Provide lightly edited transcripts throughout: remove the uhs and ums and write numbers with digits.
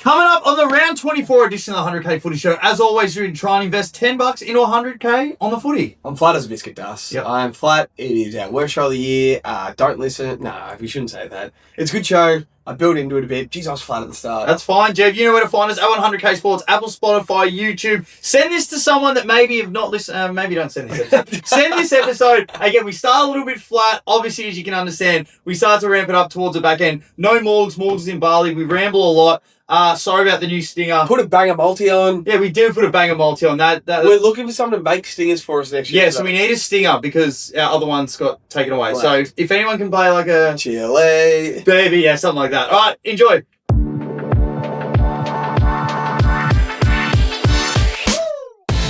Coming up on the round 24 edition of the 100k Footy Show, as always, you can try and invest $10 into 100k on the footy. I'm flat as a biscuit, Das. Yep. I'm flat. It is our worst show of the year. Don't listen. No, we shouldn't say that. It's a good show. I built into it a bit. Jeez, I was flat at the start. That's fine, Jev. You know where to find us at 100k Sports, Apple, Spotify, YouTube. Send this to someone that maybe have not listened. Maybe don't send this episode. Send this episode. Again, we start a little bit flat. Obviously, as you can understand, we start to ramp it up towards the back end. No Morgs. Morgs is in Bali. We ramble a lot. Sorry about the new stinger. Put a banger multi on. Yeah, we do put a banger multi on that. We're looking for someone to make stingers for us next year. Yeah, so we need a stinger because our other ones got taken away. Wow. So if anyone can play like a Chile. baby, yeah, something like that. All right, enjoy.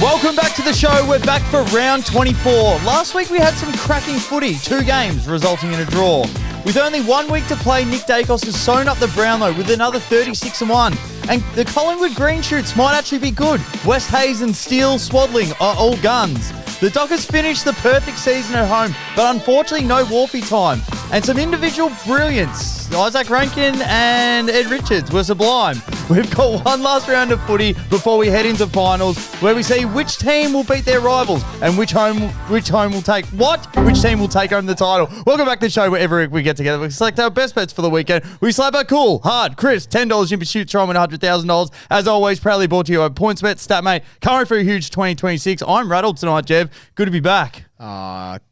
Welcome back to the show. We're back for round 24. Last week we had some cracking footy, 2 games resulting in a draw. With only 1 week to play, Nick Dacos has sewn up the Brownlow with another 36-1. And the Collingwood Green Shoots might actually be good. West Hayes and Steele Swaddling are all guns. The Dockers finished the perfect season at home, but unfortunately no Wharfie time. And some individual brilliance. Isaac Rankin and Ed Richards were sublime. We've got one last round of footy before we head into finals, where we see which team will beat their rivals and which team will take home the title. Welcome back to the show where every week we get together. We select our best bets for the weekend. We slap our cool, hard, crisp, $10 in pursuit, try and win $100,000. As always, proudly brought to you by PointsBet, StatMate, current for a huge 2026. I'm rattled tonight, Jev. Good to be back.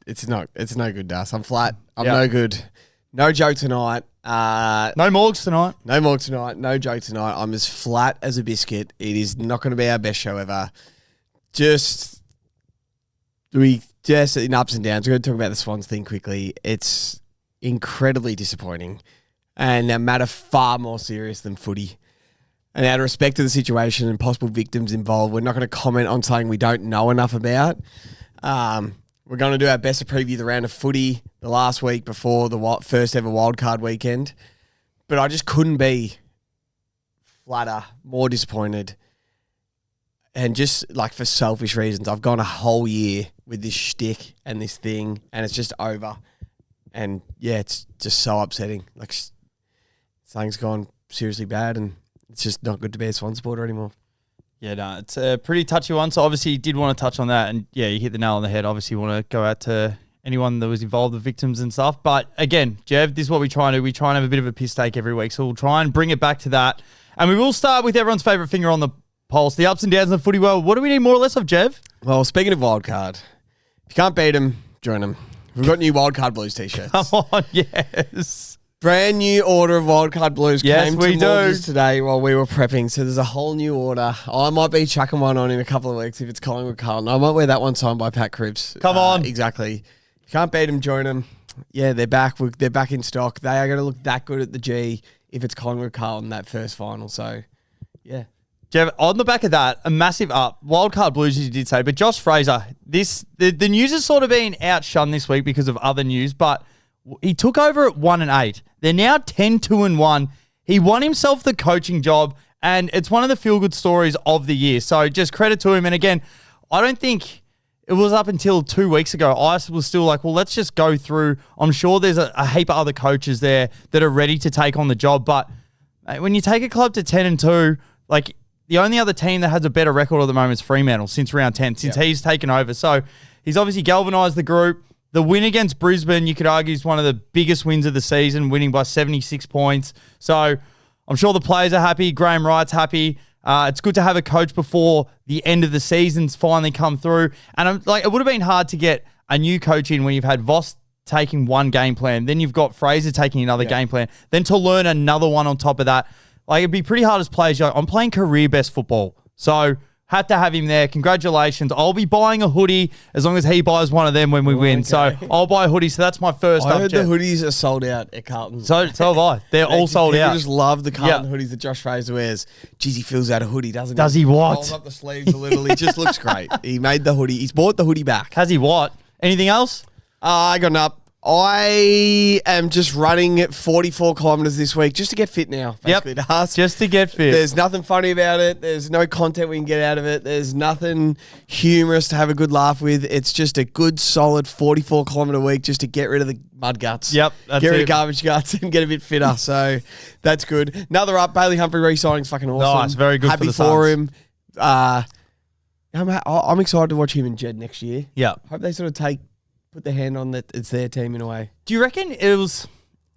It's no good, Das. I'm flat. I'm Yep. no good. No joke tonight. No Morgs tonight. No more tonight. No joke tonight. I'm as flat as a biscuit. It is not going to be our best show ever. Just in ups and downs. We're going to talk about the Swans thing quickly. It's incredibly disappointing and a matter far more serious than footy. And out of respect to the situation and possible victims involved, we're not going to comment on something we don't know enough about. We're going to do our best to preview the round of footy the last week before the first ever wildcard weekend. But I just couldn't be flatter, more disappointed. And just like for selfish reasons, I've gone a whole year with this shtick and this thing, and it's just over. And yeah, it's just so upsetting. Like something's gone seriously bad, and it's just not good to be a Swan supporter anymore. Yeah, no, it's a pretty touchy one. So obviously you did want to touch on that. And yeah, you hit the nail on the head. Obviously you want to go out to anyone that was involved, the victims and stuff. But again, Jev, this is what we try and do. We try and have a bit of a piss take every week. So we'll try and bring it back to that. And we will start with everyone's favourite finger on the pulse, the ups and downs of the footy world. What do we need more or less of, Jev? Well, speaking of wildcard, if you can't beat them, join them. We've got new Wildcard Blues t-shirts. Come on, yes. Brand new order of Wildcard Blues Yes, came we to do. Morgans today while we were prepping. So there's a whole new order. I might be chucking one on in a couple of weeks if it's Collingwood Carlton. I might wear that one signed by Pat Cripps. Come on. Exactly. If you can't beat them, join them. Yeah, they're back. They're back in stock. They are going to look that good at the G if it's Collingwood Carlton, that first final. So, yeah. Jev, on the back of that, a massive up. Wildcard Blues, as you did say. But Josh Fraser, the news has sort of been outshone this week because of other news, but he took over at 1-8. They're now 10-2-1. He won himself the coaching job, and it's one of the feel-good stories of the year. So just credit to him. And again, I don't think it was up until 2 weeks ago. I was still like, well, let's just go through. I'm sure there's a heap of other coaches there that are ready to take on the job. But when you take a club to 10-2, like the only other team that has a better record at the moment is Fremantle since round 10, since he's taken over. So he's obviously galvanised the group. The win against Brisbane, you could argue, is one of the biggest wins of the season, winning by 76 points. So I'm sure the players are happy. Graham Wright's happy. It's good to have a coach before the end of the season's finally come through. And I'm like, it would have been hard to get a new coach in when you've had Voss taking one game plan, then you've got Fraser taking another game plan, then to learn another one on top of that. Like, it'd be pretty hard as players. I'm playing career best football. So had to have him there. Congratulations. I'll be buying a hoodie as long as he buys one of them when we win. Okay. So I'll buy a hoodie. So that's my first I up, heard Jeff. the hoodies are sold out at Carlton. So have I. They're all sold People out. just love the Carlton hoodies that Josh Fraser wears. Jeez, he fills out a hoodie, doesn't he? Does he what? Rolls up the sleeves a little. He just looks great. He made the hoodie. He's bought the hoodie back. Has he what? Anything else? I got an up. I am just running at 44 kilometers this week just to get fit now. Basically, to us. Just to get fit. There's nothing funny about it. There's no content we can get out of it. There's nothing humorous to have a good laugh with. It's just a good, solid 44-kilometer week just to get rid of the mud guts. Yep, that's get rid it. of garbage guts and get a bit fitter. So that's good. Another up. Bailey Humphrey re-signing's fucking awesome. Nice, very good Happy for the Suns. him. I'm excited to watch him and Jed next year. Yeah. Hope they sort of put their hand on that. It's their team in a way. Do you reckon it was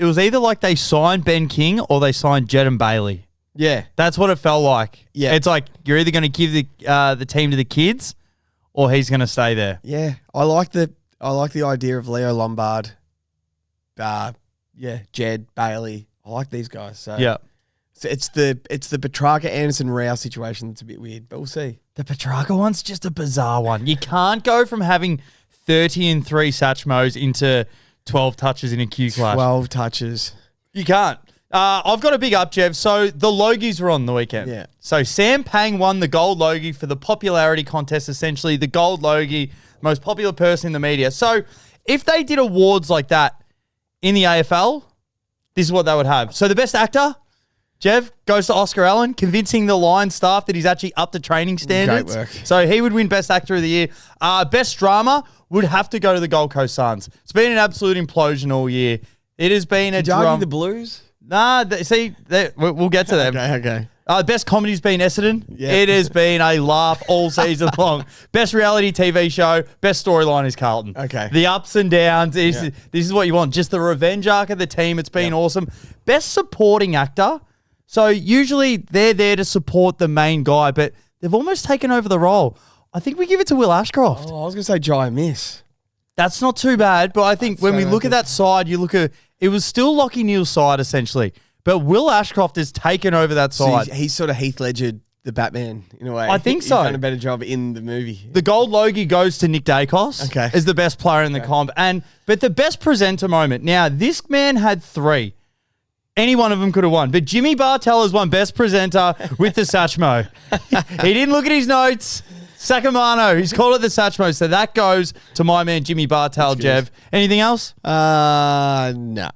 either like they signed Ben King or they signed Jed and Bailey? Yeah. That's what it felt like. Yeah. It's like you're either going to give the team to the kids or he's going to stay there. Yeah. I like the idea of Leo Lombard. Jed, Bailey. I like these guys. So Yeah. So it's the Petrarca, Anderson, Rao situation that's a bit weird, but we'll see. The Petrarca one's just a bizarre one. You can't go from having 30 and 3 Satchmos into 12 touches in a Q clash. 12 touches. You can't. I've got a big up, Jev. So the Logies were on the weekend. Yeah. So Sam Pang won the Gold Logie for the popularity contest, essentially. The Gold Logie, most popular person in the media. So if they did awards like that in the AFL, this is what they would have. So the best actor, Jev, goes to Oscar Allen, convincing the Lions staff that he's actually up to training standards. Great work. So he would win Best Actor of the Year. Best Drama would have to go to the Gold Coast Suns. It's been an absolute implosion all year. It has been Did you argue the Blues? Nah, we'll get to them. Okay. Best comedy's been Essendon. Yeah. It has been a laugh all season long. Best reality TV show, best storyline is Carlton. Okay. The ups and downs, this is what you want. Just the revenge arc of the team. It's been awesome. Best supporting actor. So usually they're there to support the main guy, but they've almost taken over the role. I think we give it to Will Ashcroft. Oh, I was going to say Jai Miss. That's not too bad, but I think when we look at that side, it was still Lockie Neal's side essentially, but Will Ashcroft has taken over that side. So he's sort of Heath Ledger, the Batman, in a way. I think so. He's done a better job in the movie. The Gold Logie goes to Nick Dacos as the best player in the comp. But the best presenter moment, now this man had 3. Any one of them could have won. But Jimmy Bartell has won best presenter with the Satchmo. He didn't look at his notes. Sacamano, he's called it the Satchmo. So that goes to my man Jimmy Bartell, Jev. Anything else? No.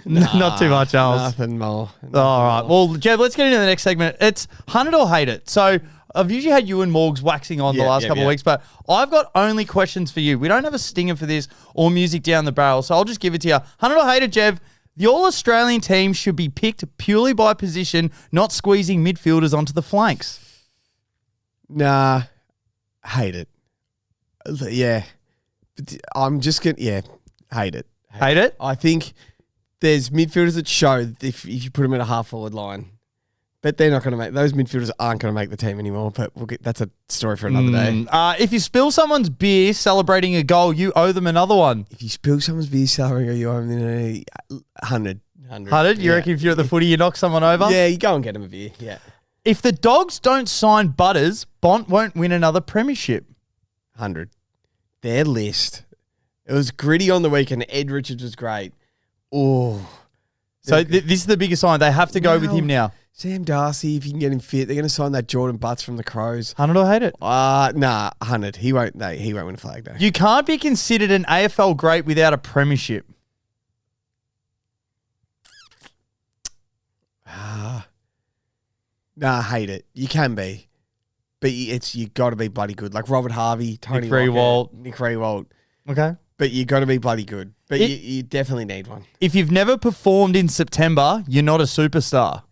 Not too much else. Nothing more. All right. Well, Jev, let's get into the next segment. It's hunt it or hate it. So I've usually had you and Morgs waxing on the last couple of weeks, but I've got only questions for you. We don't have a stinger for this or music down the barrel, so I'll just give it to you. Hunt it or hate it, Jev. The All-Australian team should be picked purely by position, not squeezing midfielders onto the flanks. Nah. Hate it. Yeah. I'm just going to, hate it. Hate it? I think there's midfielders that show if you put them in a half-forward line. But they're not going to make, those midfielders aren't going to make the team anymore, but that's a story for another day. If you spill someone's beer celebrating a goal, you owe them another one. If you spill someone's beer salary, you owe them 100. 100? You reckon if you're at the footy, you knock someone over? Yeah, you go and get them a beer. Yeah. If the Dogs don't sign Butters, Bont won't win another premiership. 100. Their list. It was gritty on the weekend. Ed Richards was great. Oh. So this is the biggest sign. They have to go with him now. Sam Darcy, if you can get him fit, they're going to sign that Jordan Butts from the Crows. 100 or hate it? Nah, 100. He won't win a flag though. You can't be considered an AFL great without a premiership. Nah, hate it. You can be. But you got to be bloody good. Like Robert Harvey, Tony Nick Riewoldt. Nick Riewoldt. Okay. But you got to be bloody good. But you definitely need one. If you've never performed in September, you're not a superstar.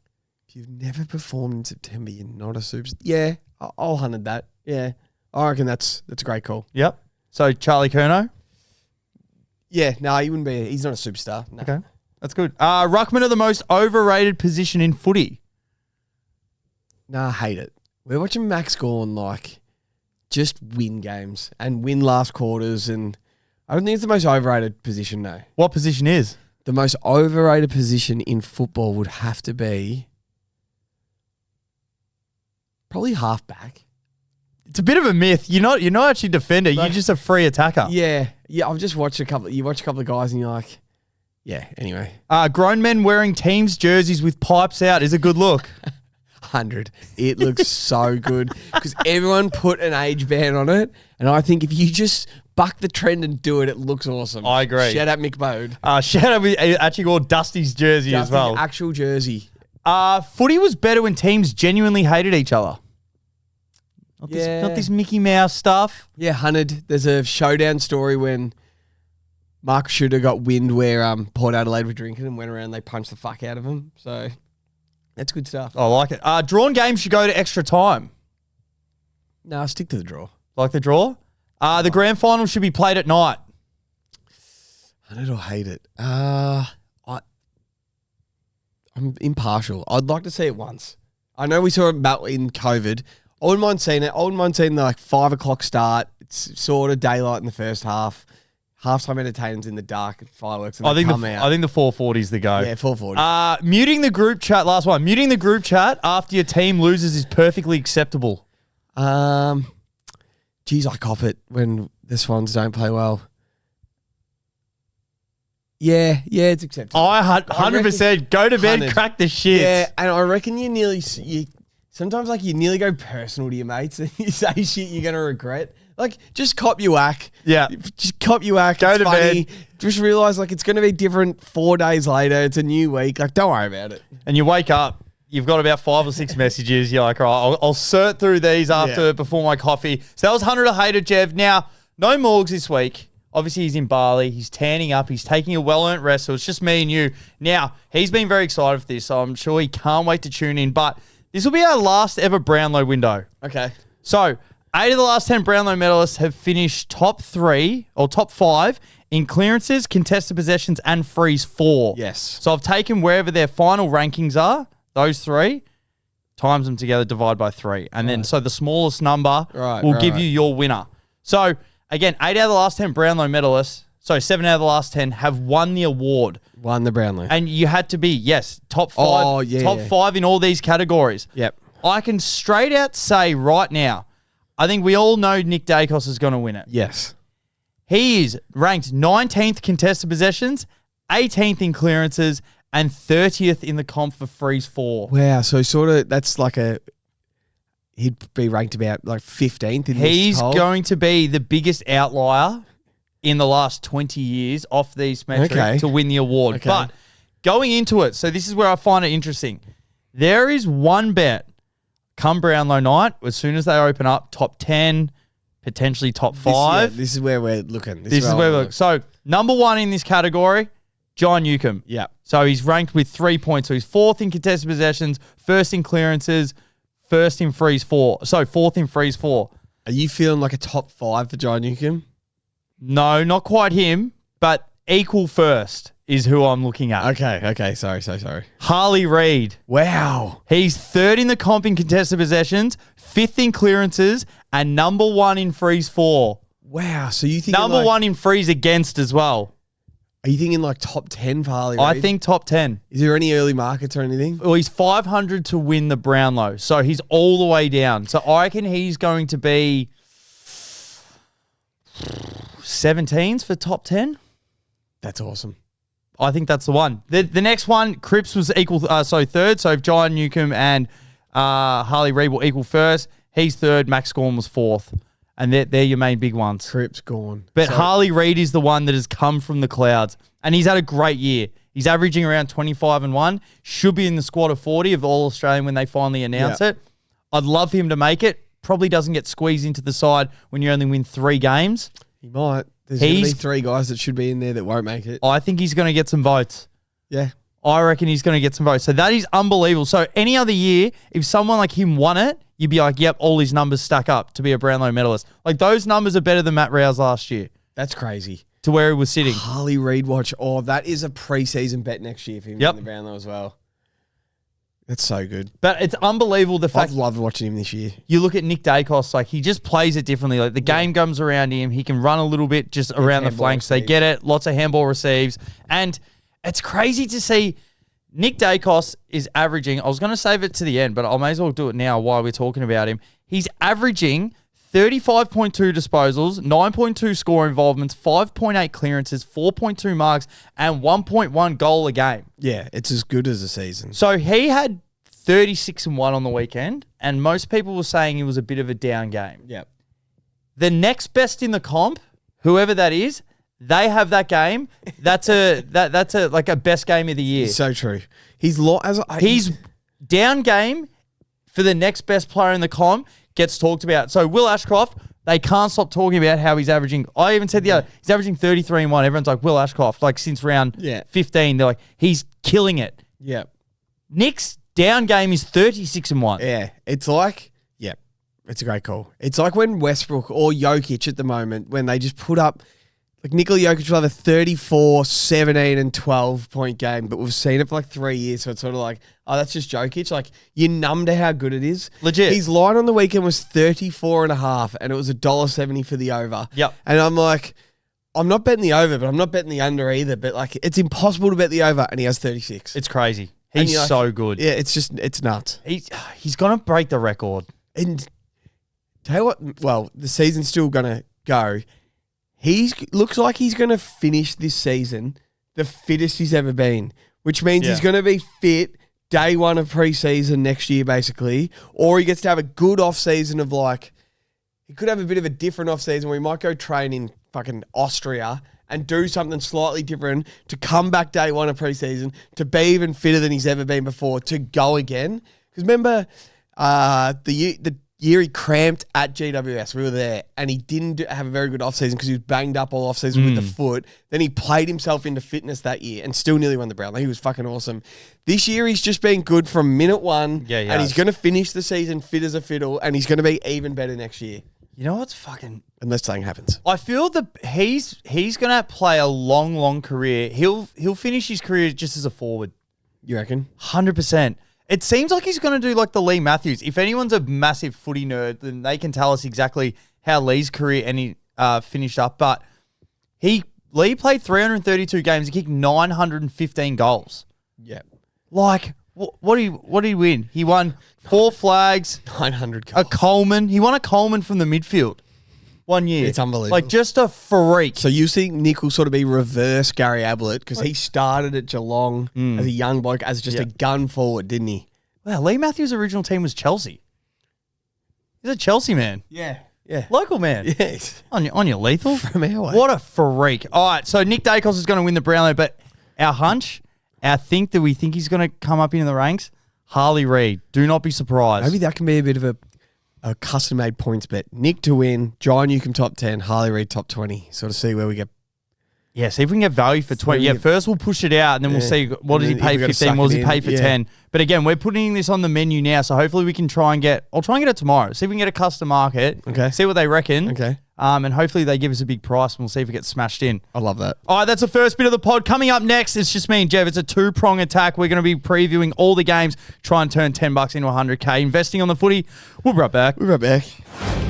If you've never performed in September, you're not a superstar. Yeah, I'll 100 that. Yeah. I reckon that's a great call. Yep. So Charlie Curnow? Yeah, no, he wouldn't be. He's not a superstar. No. Okay. That's good. Ruckman are the most overrated position in footy. Nah, hate it. We're watching Max Gorn just win games and win last quarters, and I don't think it's the most overrated position, no. What position is? The most overrated position in football would have to be probably halfback. It's a bit of a myth. You're not actually a defender. You're just a free attacker. Yeah. I've just watched you watch a couple of guys and you're like, yeah, anyway. Grown men wearing teams jerseys with pipes out is a good look. 100. It looks so good because everyone put an age band on it. And I think if you just buck the trend and do it, it looks awesome. I agree. Shout out Mick Bode. Shout out, we actually wore Dusty's jersey as well. Actual jersey. Footy was better when teams genuinely hated each other. Not this Mickey Mouse stuff. Yeah, 100. There's a showdown story when Mark Shooter got wind where Port Adelaide were drinking and went around and they punched the fuck out of him. So that's good stuff. I like it. Drawn games should go to extra time. No, stick to the draw. Like the draw? The grand final should be played at night. 100 or hate it. I'm impartial. I'd like to see it once. I know we saw it about in COVID. I wouldn't mind seeing it. I wouldn't mind seeing the 5 o'clock start. It's sort of daylight in the first half. Halftime entertainment's in the dark, fireworks, and I think the 440's the go. Yeah, 440. Muting the group chat, last one. Muting the group chat after your team loses is perfectly acceptable. Geez, I cop it when the Swans don't play well. Yeah, it's acceptable. I 100% go to bed, 100. crack the shit. Yeah, and I reckon you sometimes you nearly go personal to your mates and you say shit you're going to regret. Like, just cop your whack. Yeah. Just cop your whack. Go it's to funny. bed. Just realise, it's going to be different 4 days later. It's a new week. Don't worry about it. And you wake up, you've got about 5 or 6 messages. You're like, all right, I'll sort through these before my coffee. So that was 100 a hater, Jev. Now, no Morgs this week. Obviously, he's in Bali. He's tanning up. He's taking a well-earned rest. So it's just me and you. Now, he's been very excited for this, so I'm sure he can't wait to tune in. But this will be our last ever Brownlow window. Okay. So 8 of the last 10 Brownlow medalists have finished top 3 or top 5 in clearances, contested possessions, and freeze 4. Yes. So I've taken wherever their final rankings are, those 3, times them together, divide by 3. And then, so the smallest number will give you your winner. So, again, 8 out of the last 10 Brownlow medalists, 7 out of the last 10 have won the award. Won the Brownlow. And you had to be, top 5. Top 5 in all these categories. Yep. I can straight out say right now, I think we all know Nick Dacos is going to win it. Yes. He is ranked 19th contested possessions, 18th in clearances, and 30th in the comp for freeze 4. Wow. So that's he'd be ranked about 15th in this He's poll. going to be the biggest outlier in the last 20 years off these metrics to win the award. Okay. But going into it, so this is where I find it interesting. There is one bet come Brownlow night, as soon as they open up, top 10, potentially top 5. This is where we're looking. This is where we're looking. So, number 1 in this category, John Newcomb. Yeah. So, he's ranked with 3 points. So, he's 4th in contested possessions, 1st in clearances, 1st in freeze 4. So, 4th in freeze 4. Are you feeling like a top 5 for John Newcomb? No, not quite him, but equal first is who I'm looking at. Okay. Sorry. Harley Reid. Wow. He's 3rd in the comp in contested possessions, 5th in clearances, and number 1 in freeze 4. Wow. So you think number 1 in freeze against as well. Are you thinking top 10 for Harley Reid? I think top 10. Is there any early markets or anything? Well, he's 500 to win the Brownlow, so he's all the way down. So I reckon he's going to be 17s for top 10. That's awesome. I think that's the one. The next one, Cripps was equal, 3rd. So if John Newcomb and Harley Reid will equal 1st, he's 3rd. Max Gorn was 4th. And they're your main big ones. Cripps gone. But Harley Reid is the one that has come from the clouds. And he's had a great year. He's averaging around 25-1. Should be in the squad of 40 of the All-Australian when they finally announce it. I'd love for him to make it. Probably doesn't get squeezed into the side when you only win 3 games. He might. There's going to be 3 guys that should be in there that won't make it. I think he's going to get some votes. Yeah. I reckon he's going to get some votes. So that is unbelievable. So any other year, if someone like him won it, you'd be like, yep, all his numbers stack up to be a Brownlow medalist. Like, those numbers are better than Matt Rouse last year. That's crazy. To where he was sitting. Harley Reid watch. Oh, that is a preseason bet next year for him in the Brownlow as well. That's so good. But it's unbelievable the fact... I've loved watching him this year. You look at Nick Dacos, he just plays it differently. Like, the game comes around him. He can run a little bit just around the flanks. They get it. Lots of handball receives. And it's crazy to see Nick Dacos is averaging... I was going to save it to the end, but I may as well do it now while we're talking about him. He's averaging 35.2 disposals, 9.2 score involvements, 5.8 clearances, 4.2 marks, and 1.1 goal a game. Yeah, it's as good as a season. So he had 36-1 on the weekend, and most people were saying it was a bit of a down game. Yep. The next best in the comp, whoever that is, they have that game. That's a like a best game of the year. So true. He's down game for the next best player in the comp gets talked about. So Will Ashcroft, they can't stop talking about how he's averaging. I even said the other, he's averaging 33-1. Everyone's like, Will Ashcroft, like since round 15, they're like, he's killing it. Yep. Nick's down game is 36-1. Yeah. It's like, it's a great call. It's like when Westbrook or Jokic at the moment, when they just put up, like Nikola Jokic will have a 34, 17 and 12 point game, but we've seen it for like 3 years. So it's sort of like, oh, that's just Jokic. Like you're numb to how good it is. Legit. His line on the weekend was 34.5 and it was $1.70 for the over. Yep. And I'm like, I'm not betting the over, but I'm not betting the under either. But like, it's impossible to bet the over and he has 36. It's crazy. He's like, so good. Yeah, it's nuts. He's going to break the record. And tell you what, well, the season's still going to go. Looks like he's going to finish this season the fittest he's ever been, which means he's going to be fit day one of preseason next year, basically, or he gets to have a good off season of like, he could have a bit of a different off season where he might go train in fucking Austria and do something slightly different to come back day one of preseason to be even fitter than he's ever been before to go again. Because remember, the year he cramped at GWS, we were there, and he didn't have a very good offseason because he was banged up all offseason with the foot. Then he played himself into fitness that year and still nearly won the Brownlow. He was fucking awesome. This year he's just been good from minute one, and he's going to finish the season fit as a fiddle, and he's going to be even better next year. You know what's fucking... Unless something happens. I feel that he's going to play a long, long career. He'll finish his career just as a forward. You reckon? 100%. It seems like he's going to do like the Lee Matthews. If anyone's a massive footy nerd, then they can tell us exactly how Lee's career finished up. But Lee played 332 games. He kicked 915 goals. Yeah. Like, what did he win? He won 4 flags. 900 goals. A Coleman. He won a Coleman from the midfield 1 year. It's unbelievable. Like, just a freak. So you think Nick will sort of be reverse Gary Ablett because he started at Geelong as a young bloke as just a gun forward, didn't he? Wow, Lee Matthews' original team was Chelsea. He's a Chelsea man. Yeah. Local man. Yes. On your lethal? From our way. What a freak. All right, so Nick Dacos is going to win the Brownlow, but our hunch, that we think he's going to come up into the ranks, Harley Reid. Do not be surprised. Maybe that can be a bit of a custom-made points bet. Nick to win, John Newcomb top 10, Harley Reid top 20. Sort of see where we get. Yeah, see if we can get value for 20. Yeah, first we'll push it out and then we'll see what does he pay 15, what does he pay for 10. But again, we're putting this on the menu now, so hopefully we can I'll try and get it tomorrow. See if we can get a custom market. Okay. See what they reckon. Okay. And hopefully they give us a big price and we'll see if it gets smashed in. I love that. All right, that's the first bit of the pod. Coming up next, it's just me and Jev. It's a 2-prong attack. We're going to be previewing all the games, try and turn $10 into $100K. Investing on the footy. We'll be right back.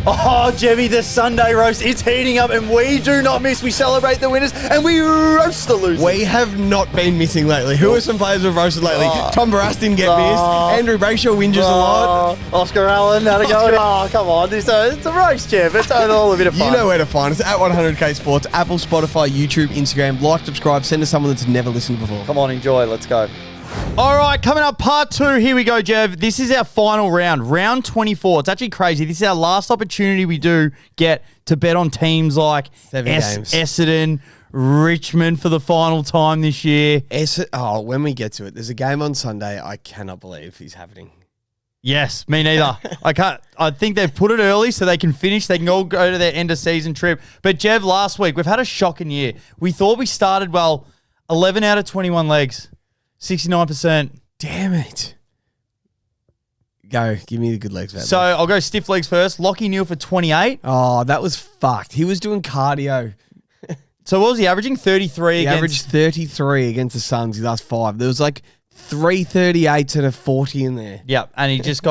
Oh, Jemmy, the Sunday roast, it's heating up and we do not miss. We celebrate the winners and we roast the losers. We have not been missing lately. Who are some players we've roasted lately? Tom Barras didn't get missed. Andrew Brayshaw whinges a lot. Oscar Allen, how'd it go? Oh, come on. It's a roast, Jeff. It's all a bit of fun. You know where to find us. At 100K Sports, Apple, Spotify, YouTube, Instagram. Like, subscribe, send us someone that's never listened before. Come on, enjoy. Let's go. All right, coming up, part 2. Here we go, Jev. This is our final round, round 24. It's actually crazy. This is our last opportunity we do get to bet on teams like 7 games. Essendon, Richmond for the final time this year. When we get to it, there's a game on Sunday I cannot believe is happening. Yes, me neither. I think they've put it early so they can finish. They can all go to their end of season trip. But Jev, last week, we've had a shocking year. We thought we started, 11 out of 21 legs. 69%. Damn it. Go. Give me the good legs. So I'll go stiff legs first. Lockie Neal for 28. Oh, that was fucked. He was doing cardio. So what was he averaging? 33 He against... averaged 33 against the Suns his last 5. There was like 338s and a 40 in there. Yep, and he just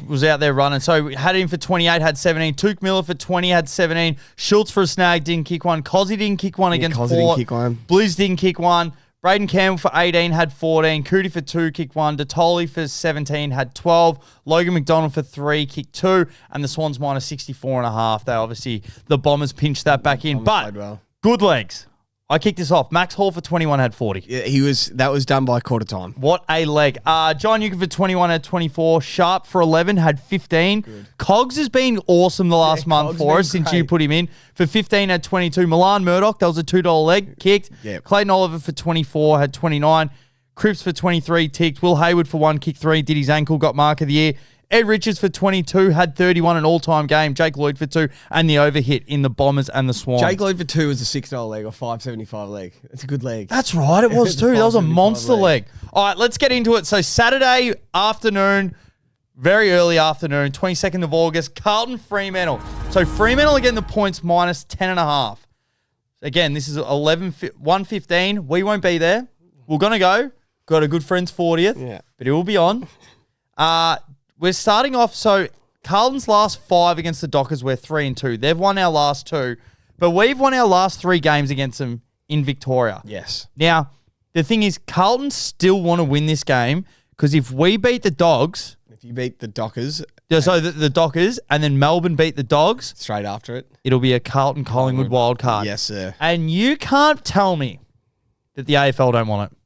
was out there running. So we had him for 28, had 17. Tuke Miller for 20, had 17. Schultz for a snag, didn't kick one. Cozzy didn't kick one against Port. Didn't kick one. Blues didn't kick one. Braden Campbell for 18, had 14. Cootie for 2, kicked 1. Detoli for 17, had 12. Logan McDonald for 3, kicked 2. And the Swans minus 64.5. The Bombers pinched that back in. But good legs. I kicked this off. Max Hall for 21 had 40. Yeah, that was done by quarter time. What a leg. John Newcomb for 21 had 24. Sharp for 11 had 15. Good. Cogs has been awesome the last month Cogs for been us since great. you put him in. For 15 had 22. Milan Murdoch, that was a $2 leg, kicked. Yep. Clayton Oliver for 24 had 29. Cripps for 23 ticked. Will Hayward for 1 kicked 3. Did his ankle, got mark of the year. Ed Richards for 22 had 31, an all-time game. Jake Lloyd for 2 and the overhit in the Bombers and the Swans. Jake Lloyd for 2 was a $6 leg or $5.75 leg. That's a good leg. That's right, it was too. That was a monster leg. All right, let's get into it. So Saturday afternoon, very early afternoon, 22nd of August, Carlton Fremantle. So Fremantle are getting the points minus 10.5. Again, this is 1:15. We won't be there. We're going to go. Got a good friend's 40th, but it will be on. We're starting off, so Carlton's last 5 against the Dockers, we're 3-2. They've won our last 2, but we've won our last 3 games against them in Victoria. Yes. Now, the thing is, Carlton still want to win this game because if we beat the Dogs... If you beat the Dockers... So the Dockers and then Melbourne beat the Dogs... Straight after it. It'll be a Carlton-Collingwood wild card. Yes, sir. And you can't tell me that the AFL don't want it.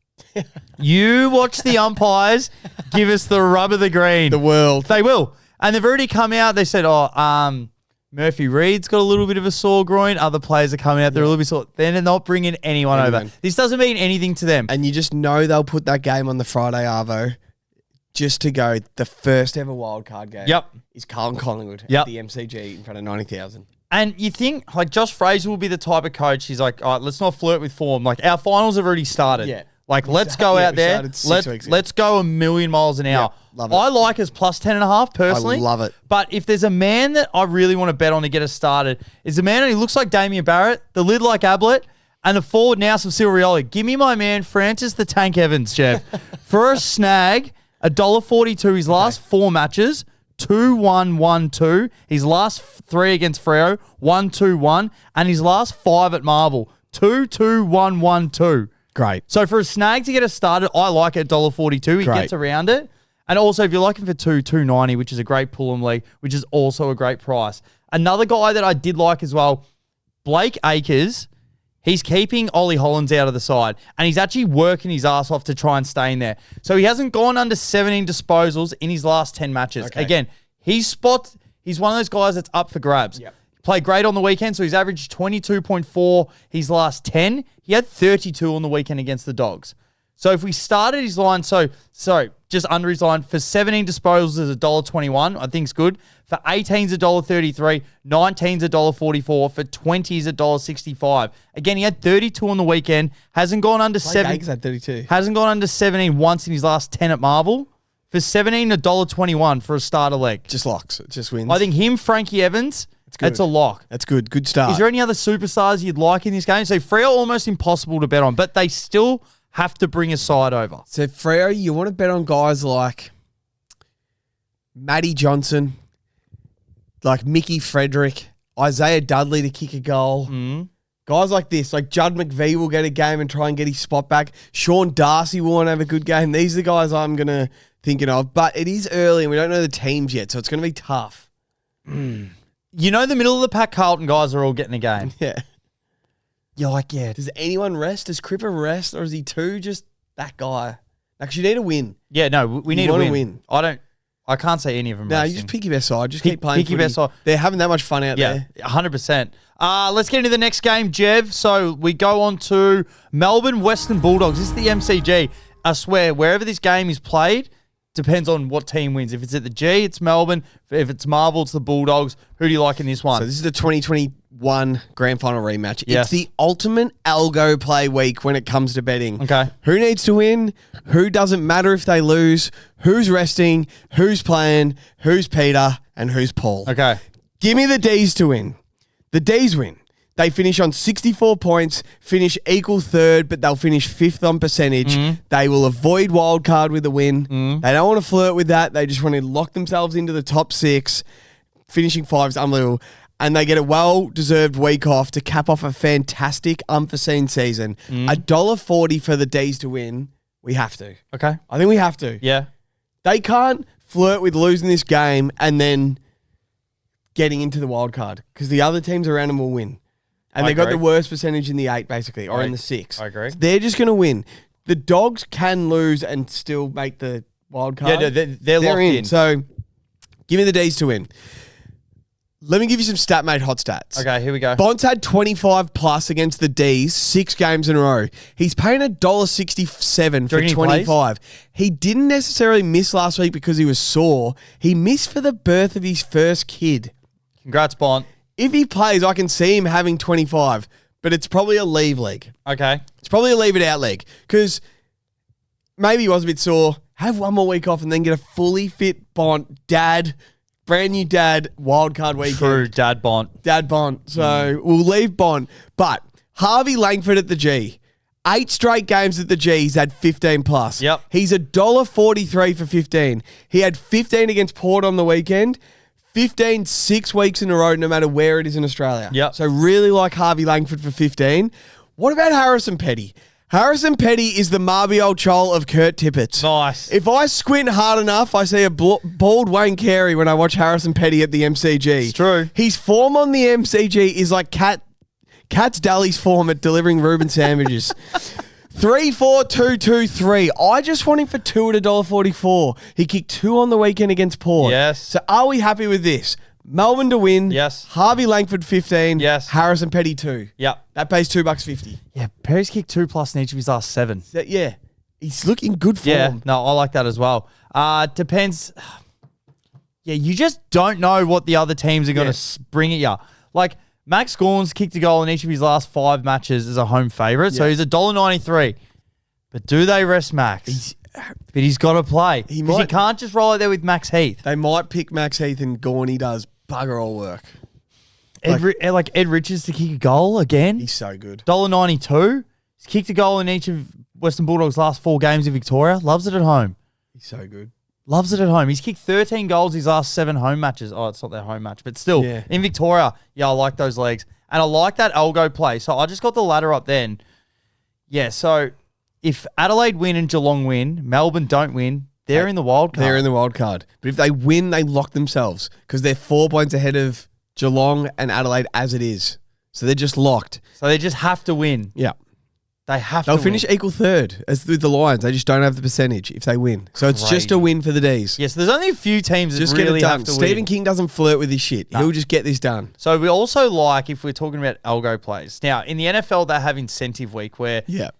You watch the umpires give us the rub of the green. The world. They will. And they've already come out. They said, Murphy Reed's got a little bit of a sore groin. Other players are coming out. They're a little bit sore. They're not bringing anyone over. This doesn't mean anything to them. And you just know they'll put that game on the Friday Arvo just to go the first ever wildcard game. Yep. Is Carlton Collingwood Yep. at the MCG in front of 90,000. And you think, like, Josh Fraser will be the type of coach. He's like, all right, let's not flirt with form. Like, our finals have already started. Yeah. Like, let's go out there. Let's go a million miles an hour. Love it. I like us plus 10.5 personally. I love it. But if there's a man that I really want to bet on to get us started, is the man who looks like Damien Barrett, the lid like Ablett, and the forward now some Silverioli. Give me my man Francis the Tank Evans, Jeff. For a snag, $1.42 his last 4 matches, 2-1-1-2. His last 3 against Freo, 1-2-1. And his last 5 at Marvel, 2-2-1-1-2. Great. So for a snag to get us started, I like it $1.42. He gets around it. And also, if you're looking for $2.90, which is a great pull-em leg, which is also a great price. Another guy that I did like as well, Blake Acres, he's keeping Ollie Hollins out of the side. And he's actually working his ass off to try and stay in there. So he hasn't gone under 17 disposals in his last 10 matches. Okay. Again, he's one of those guys that's up for grabs. Yep. Played great on the weekend, so he's averaged 22.4 his last 10. He had 32 on the weekend against the Dogs. So if we started his line, just under his line, for 17 disposals is $1.21, I think it's good. For 18's $1.33, 19's $1.44, for 20's $1.65. Again, he had 32 on the weekend, hasn't gone under 7. Had 32. Hasn't gone under 17 once in his last 10 at Marvel. For 17, $1.21 for a starter leg. Just locks. It just wins. I think him, Frankie Evans... That's a lock. That's good. Good start. Is there any other superstars you'd like in this game? So Freo almost impossible to bet on, but they still have to bring a side over. So Freo, you want to bet on guys like Matty Johnson, like Mickey Frederick, Isaiah Dudley to kick a goal. Guys like this, like Judd McVie will get a game and try and get his spot back. Sean Darcy will want to have a good game. These are the guys I'm going to thinking of, but it is early and we don't know the teams yet, so it's going to be tough. You know, the middle of the pack Carlton guys are all getting a game. Yeah. You're like, yeah. Does anyone rest? Does Cripper rest? Or is he too just that guy? Like, you need a win. Yeah, no, we need to win. win. I can't say any of them. No, resting. you just pick your best side. Just keep playing. Pick your best side. They're having that much fun out there. Yeah, 100%. Let's get into the next game, Jev. So we go on to Melbourne Western Bulldogs. This is the MCG. I swear, wherever this game is played, depends on what team wins. If it's at the G, it's Melbourne. If it's Marvel, it's the Bulldogs. Who do you like in this one? So this is the 2021 Grand Final rematch. Yes. It's the ultimate algo play week when it comes to betting. Okay. Who needs to win? Who doesn't matter if they lose? Who's resting? Who's playing? Who's Peter? And who's Paul? Okay. Give me the D's to win. The D's win. They finish on 64 points, finish equal third, but they'll finish 5th on percentage. They will avoid wildcard with a win. They don't want to flirt with that. They just want to lock themselves into the top 6. Finishing 5 is unbelievable. And they get a well-deserved week off to cap off a fantastic, unforeseen season. $1.40 for the D's to win. We have to. Okay. I think we have to. Yeah. They can't flirt with losing this game and then getting into the wild card because the other teams around them will win. And I they got agree. the worst percentage in the 8, basically, or in the 6. I agree. So they're just going to win. The Dogs can lose and still make the wild card. Yeah, no, they're locked in. So give me the D's to win. Let me give you some StatMate hot stats. Okay, here we go. Bond's had 25 plus against the D's 6 games in a row. He's paying $1.67 for reckon he 25. He didn't necessarily miss last week because he was sore. He missed for the birth of his first kid. Congrats, Bond. If he plays, I can see him having 25, but it's probably a leave leg. Okay. It's probably a leave it out leg because maybe he was a bit sore. Have one more week off and then get a fully fit Bond, dad, brand new dad, wildcard weekend. True, Dad Bond. Dad Bond. So we'll leave Bond. But Harvey Langford at the G. 8 straight games at the G. He's had 15 plus. Yep. He's $1.43 for 15. He had 15 against Port on the weekend. 15 6 weeks in a row, no matter where it is in Australia. Yep. So really like Harvey Langford for 15. What about Harrison Petty? Harrison Petty is the Marbiol Chol of Kurt Tippett. Nice. If I squint hard enough, I see a bald Wayne Carey when I watch Harrison Petty at the MCG. It's true. His form on the MCG is like Kat's Daly's form at delivering Reuben sandwiches. 3, 4, 2, 2, 3. I just want him for 2 at $1.44. He kicked 2 on the weekend against Port. Yes. So are we happy with this? Melbourne to win. Yes. Harvey Langford 15. Yes. Harrison Petty 2. Yep. That pays $2.50. Yeah, Perry's kicked 2 plus in each of his last 7. So, yeah. He's looking good form. Yeah, no, I like that as well. Depends. Yeah, you just don't know what the other teams are going to bring at you. Like, Max Gorn's kicked a goal in each of his last 5 matches as a home favourite, so he's $1.93. But do they rest Max? But he's got to play. He can't just roll out there with Max Heath. They might pick Max Heath and Gorney does bugger all work. Ed Richards to kick a goal again. He's so good. $1.92. He's kicked a goal in each of Western Bulldogs' last 4 games in Victoria. Loves it at home. He's so good. Loves it at home. He's kicked 13 goals his last 7 home matches. Oh, it's not their home match, but still. Yeah. In Victoria, I like those legs. And I like that algo play. So I just got the ladder up then. Yeah, so if Adelaide win and Geelong win, Melbourne don't win, they're in the wild card. They're in the wild card. But if they win, they lock themselves because they're 4 points ahead of Geelong and Adelaide as it is. So they're just locked. So they just have to win. Yeah. They have They'll to finish win. equal third as with the Lions. They just don't have the percentage if they win. So it's just a Crazy. win for the D's. Yes, there's only a few teams that Just really get it done. have to Stephen win. King doesn't flirt with his shit. No. He'll just get this done. So we also like, if we're talking about algo plays. Now, in the NFL, they have incentive week where Yeah.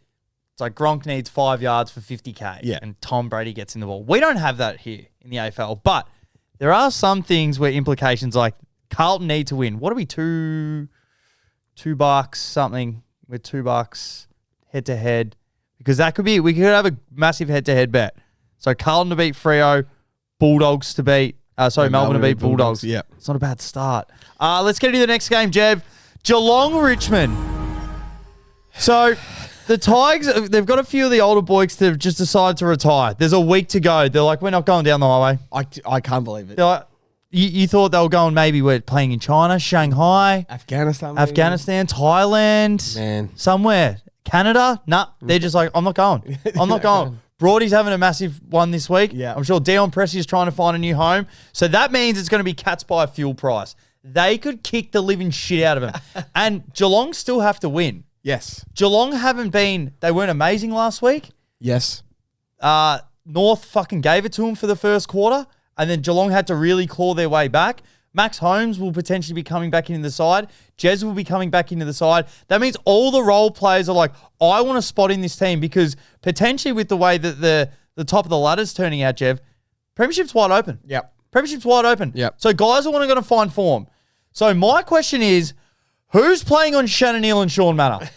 it's like Gronk needs 5 yards for 50K. Yeah. And Tom Brady gets in the ball. We don't have that here in the AFL. But there are some things where implications like Carlton need to win. What are we, $2 something? We're $2 head to head. Because that could be, we could have a massive head to head bet. So Carlton to beat Freo, Bulldogs to beat, Melbourne to beat Bulldogs. Yeah. It's not a bad start. Let's get into the next game, Jeb. Geelong Richmond. So the Tigers, they've got a few of the older boys that have just decided to retire. There's a week to go. They're like, we're not going down the highway. I can't believe it. They're like, you thought they were going, maybe we're playing in China, Shanghai, Afghanistan. maybe? Afghanistan, Thailand, Man. somewhere. Canada? Nah, they're just like, I'm not going. I'm not going. Broady's having a massive one this week. Yeah. I'm sure Dion Pressey is trying to find a new home. So that means it's going to be Cats by a fuel price. They could kick the living shit out of them. And Geelong still have to win. Yes. Geelong they weren't amazing last week. Yes. North fucking gave it to them for the first quarter. And then Geelong had to really claw their way back. Max Holmes will potentially be coming back into the side. Jez will be coming back into the side. That means all the role players are like, I want to spot in this team because potentially with the way that the top of the ladder's turning out, Jev, Premiership's wide open. Yep. Premiership's wide open. Yep. So guys are going to find form. So my question is, who's playing on Shannon Neal and Sean Manor?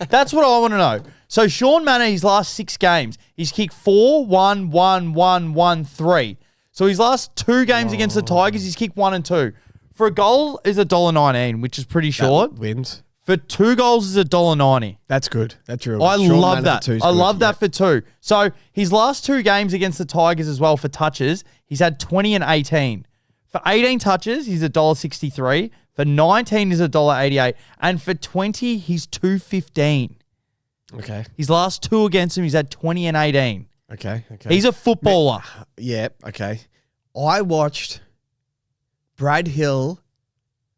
That's what I want to know. So Sean Manor, his last 6 games, he's kicked 4, 1, 1, 1, 1, 3. So his last 2 games against the Tigers, he's kicked 1 and 2. For a goal is $1.19, which is pretty short. Wins. For 2 goals is $1.90. That's good. That's real. I Sean love Manor that. for 2's I good. love that Yep. for 2. So his last 2 games against the Tigers as well for touches, he's had 20 and 18. For 18 touches, he's $1.63. For 19, he's $1.88. And for 20, he's $2.15. Okay. His last 2 against him, he's had 20 and 18. Okay. Okay. He's a footballer. Yeah. Okay. I watched Brad Hill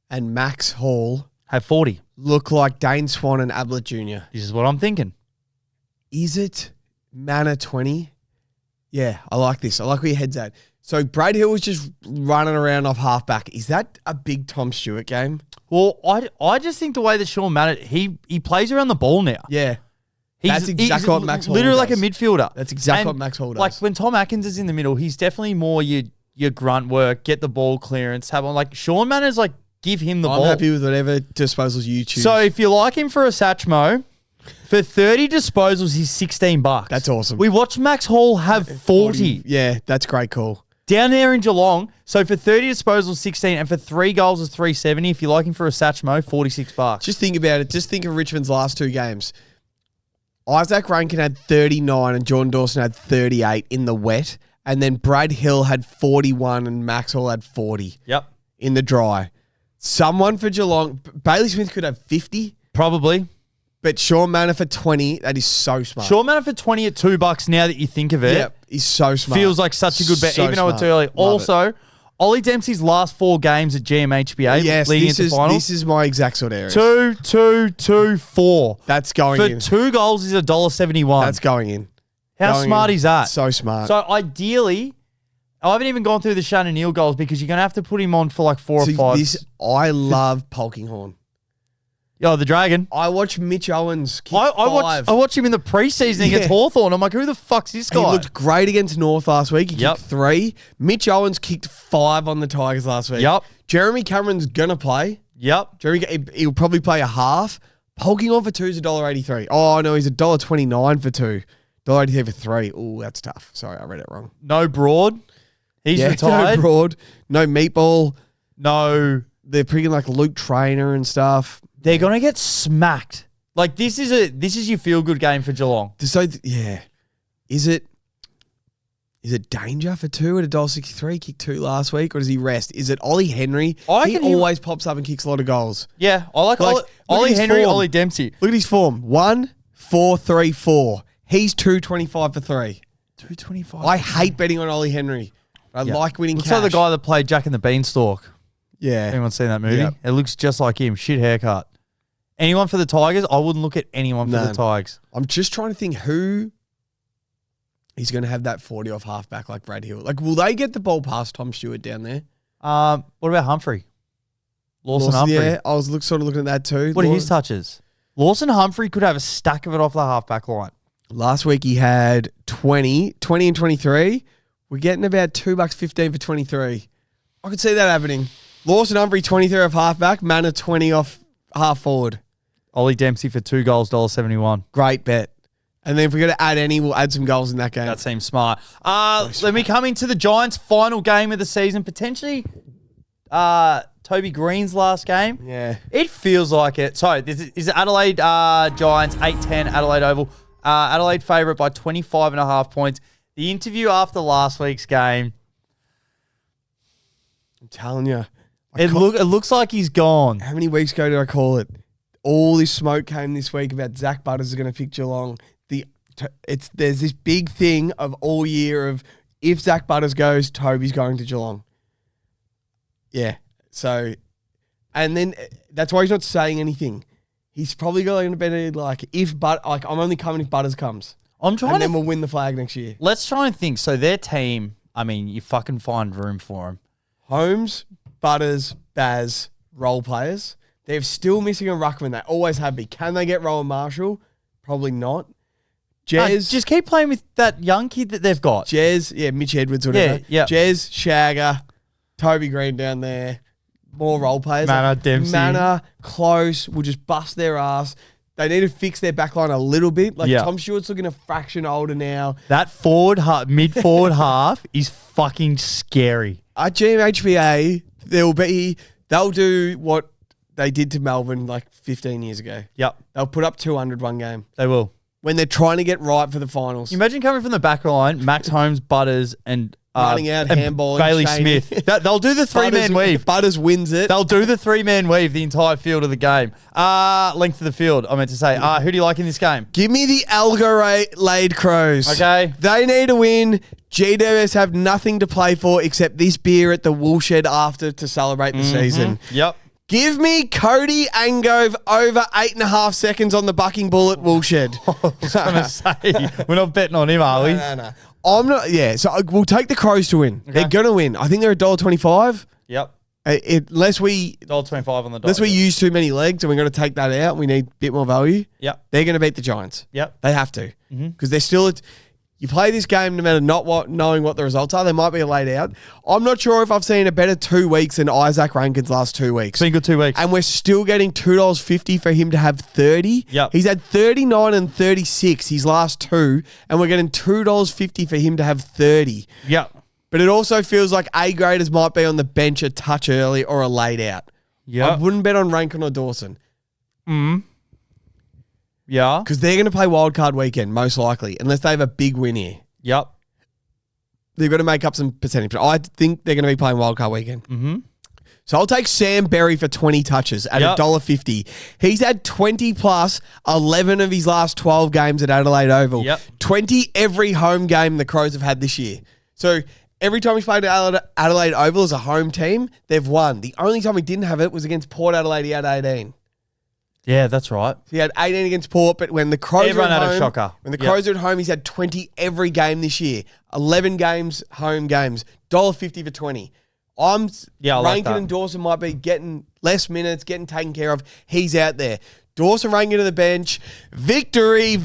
and Max Hall have 40. look like Dane Swan and Ablett Jr. This is what I'm thinking. Is it Manor 20? Yeah, I like this. I like where your head's at. So Brad Hill was just running around off halfback. Is that a big Tom Stewart game? Well, I just think the way that Sean Mannett, he plays around the ball now. Yeah. He's exactly what Max Hall literally like does. a midfielder. That's exactly And what Max Hall does. Like when Tom Atkins is in the middle, he's definitely more your grunt work, get the ball clearance, have on. Like Sean Manners, like give him the ball. I'm happy with whatever disposals you choose. So if you like him for a Satchmo, for 30 disposals, he's $16. That's awesome. We watched Max Hall have 40 Yeah, that's a great call. down there in Geelong. So for 30 disposals, 16, and for 3 goals is 370. If you like him for a Satchmo, $46. Just think about it. Just think of Richmond's last 2 games. Isaac Rankin had 39 and Jordan Dawson had 38 in the wet. And then Brad Hill had 41 and Max Hall had 40 Yep, in the dry. Someone for Geelong, Bailey Smith could have 50, probably. but Sean Manor for 20, that is so smart. Sean Mannett for 20 at $2 now that you think of it. Yep, he's so smart. Feels like such a good bet, So even though it's smart. early. Love Also, Ollie Dempsey's last 4 games at GMHBA Yes, leading this into is, finals. this is my exact sort of area. 2, 2, 2, 4. That's going For in. 2 goals is $1.71. That's going in. How Going smart in. is that? So smart. So ideally, I haven't even gone through the Shannon Neal goals because you're going to have to put him on for like 4 or 5. I love Polkinghorn. Oh, the Dragon. I watch Mitch Owens kick I 5. watched him in the preseason against Yeah. Hawthorn. I'm like, who the fuck's this He guy? looked great against North last week. He Yep. kicked 3. Mitch Owens kicked 5 on the Tigers last week. Yep. Jeremy Cameron's going to play. Yep. He'll probably play a half. Polkinghorn for 2 is $1.83. Oh, no, he's $1.29 for 2. $1.83 for 3. Oh, that's tough. Sorry, I read it wrong. No Broad. He's Yeah, retired. no Broad. No Meatball. No. They're freaking like Luke Trainer and stuff. They're going to get smacked. Like this is your feel good game for Geelong. So, yeah. Is it danger for 2 at $1.63? Kicked 2 last week, or does he rest? Is it Ollie Henry? I He reckon he- always pops up and kicks a lot of goals. Yeah, I like, Like, look at Ollie his Henry, form. Ollie Dempsey. Look at his form. 1, 4, 3, 4. He's 225 for 3. 225. I hate betting on Ollie Henry. I like winning Looks cash. like the guy that played Jack and the Beanstalk. Yeah. Anyone seen that movie? Yep. It looks just like him. Shit haircut. Anyone for the Tigers? I wouldn't look at anyone for the None. Tigers. I'm just trying to think who is going to have that 40 off halfback like Brad Hill. Like, will they get the ball past Tom Stewart down there? What about Humphrey? Lawson Humphrey. Yeah, I was sort of looking at that too. What are his touches? Lawson Humphrey could have a stack of it off the halfback line. Last week he had 20 and 23. We're getting about $2.15 for 23. I could see that happening. Lawson Humphrey 23 off halfback, Manor 20 off half forward. Ollie Dempsey for 2 goals, $1.71. Great bet. And then if we're going to add any, we'll add some goals in that game. That seems smart. Let me come into the Giants' final game of the season, potentially Toby Green's last game. Yeah. It feels like it. So this is Adelaide Giants, 8-10, Adelaide Oval. Adelaide favourite by 25.5 points. The interview after last week's game, I'm telling you. it looks like he's gone. How many weeks ago did I call it? All this smoke came this week about Zach Butters is going to pick Geelong. There's this big thing of all year of if Zach Butters goes, Toby's going to Geelong. Yeah. So, and then that's why he's not saying anything. He's probably going to be like, I'm only coming if Butters comes. I'm trying And to. then we'll win the flag next year. Let's try and think. So their team, I mean, you fucking find room for them. Holmes, Butters, Baz, role players. They're still missing a ruckman. They always have been. Can they get Rowan Marshall? Probably not. Jez. Just keep playing with that young kid that they've got. Jez, yeah, Mitch Edwards, whatever. Yeah. Jez, Shagger, Toby Green down there. More role players. Manor, Dempsey. Manor, Close, will just bust their ass. They need to fix their backline a little bit. Like Yeah. Tom Stewart's looking a fraction older now. That mid forward half is fucking scary. At GMHBA, they'll do what they did to Melbourne like 15 years ago. Yep, They'll put up 200 one game they will. when they're trying to get right for the finals. You imagine coming from the back line, Max Holmes, Butters, and Running out, and handballing, Bailey Shaney. Smith. They'll do the three-man weave. Butters wins it. They'll do the three-man weave the entire field of the game. Length of the field, I meant to say. Who do you like in this game? Give me the Algo-laid Crows. Okay. They need to win. GWS have nothing to play for except this beer at the woolshed after to celebrate the season. Yep. Give me Cody Angove over 8.5 seconds on the bucking bull at Woolshed. I was going to say, we're not betting on him, are we? No. I'm not. Yeah, so we'll take the Crows to win. Okay. They're going to win. I think they're $1.25. Yep. Unless we $1.25 on the dot. unless we use too many legs and we're going to take that out and we need a bit more value, Yep. they're going to beat the Giants. Yep. They have to. Because they're still... You play this game no matter knowing what the results are. There might be a laid out. I'm not sure if I've seen a better 2 weeks than Isaac Rankin's last 2 weeks. It's been good 2 weeks. And we're still getting $2.50 for him to have 30. Yep. He's had 39 and 36 his last two, and we're getting $2.50 for him to have 30. Yep. But it also feels like A graders might be on the bench a touch early or a laid out. Yep. I wouldn't bet on Rankin or Dawson. Yeah. Because they're going to play wildcard weekend, most likely, unless they have a big win here. Yep. They've got to make up some percentage. But I think they're going to be playing wildcard weekend. So I'll take Sam Berry for 20 touches at $1.50. He's had 20 plus 11 of his last 12 games at Adelaide Oval. Yep. 20 every home game the Crows have had this year. So every time he's played at Adelaide Oval as a home team, they've won. The only time he didn't have it was against Port Adelaide. He had 18. Yeah, that's right. So he had 18 against Port, but when the Crows Everyone are at had a home, shocker. when the Crows are at home, he's had 20 every game this year. 11 games, home games. $1.50 for 20. I like Rankin that. and Dawson might be getting less minutes, getting taken care of. He's out there. Dawson Rankin to the bench. Victory.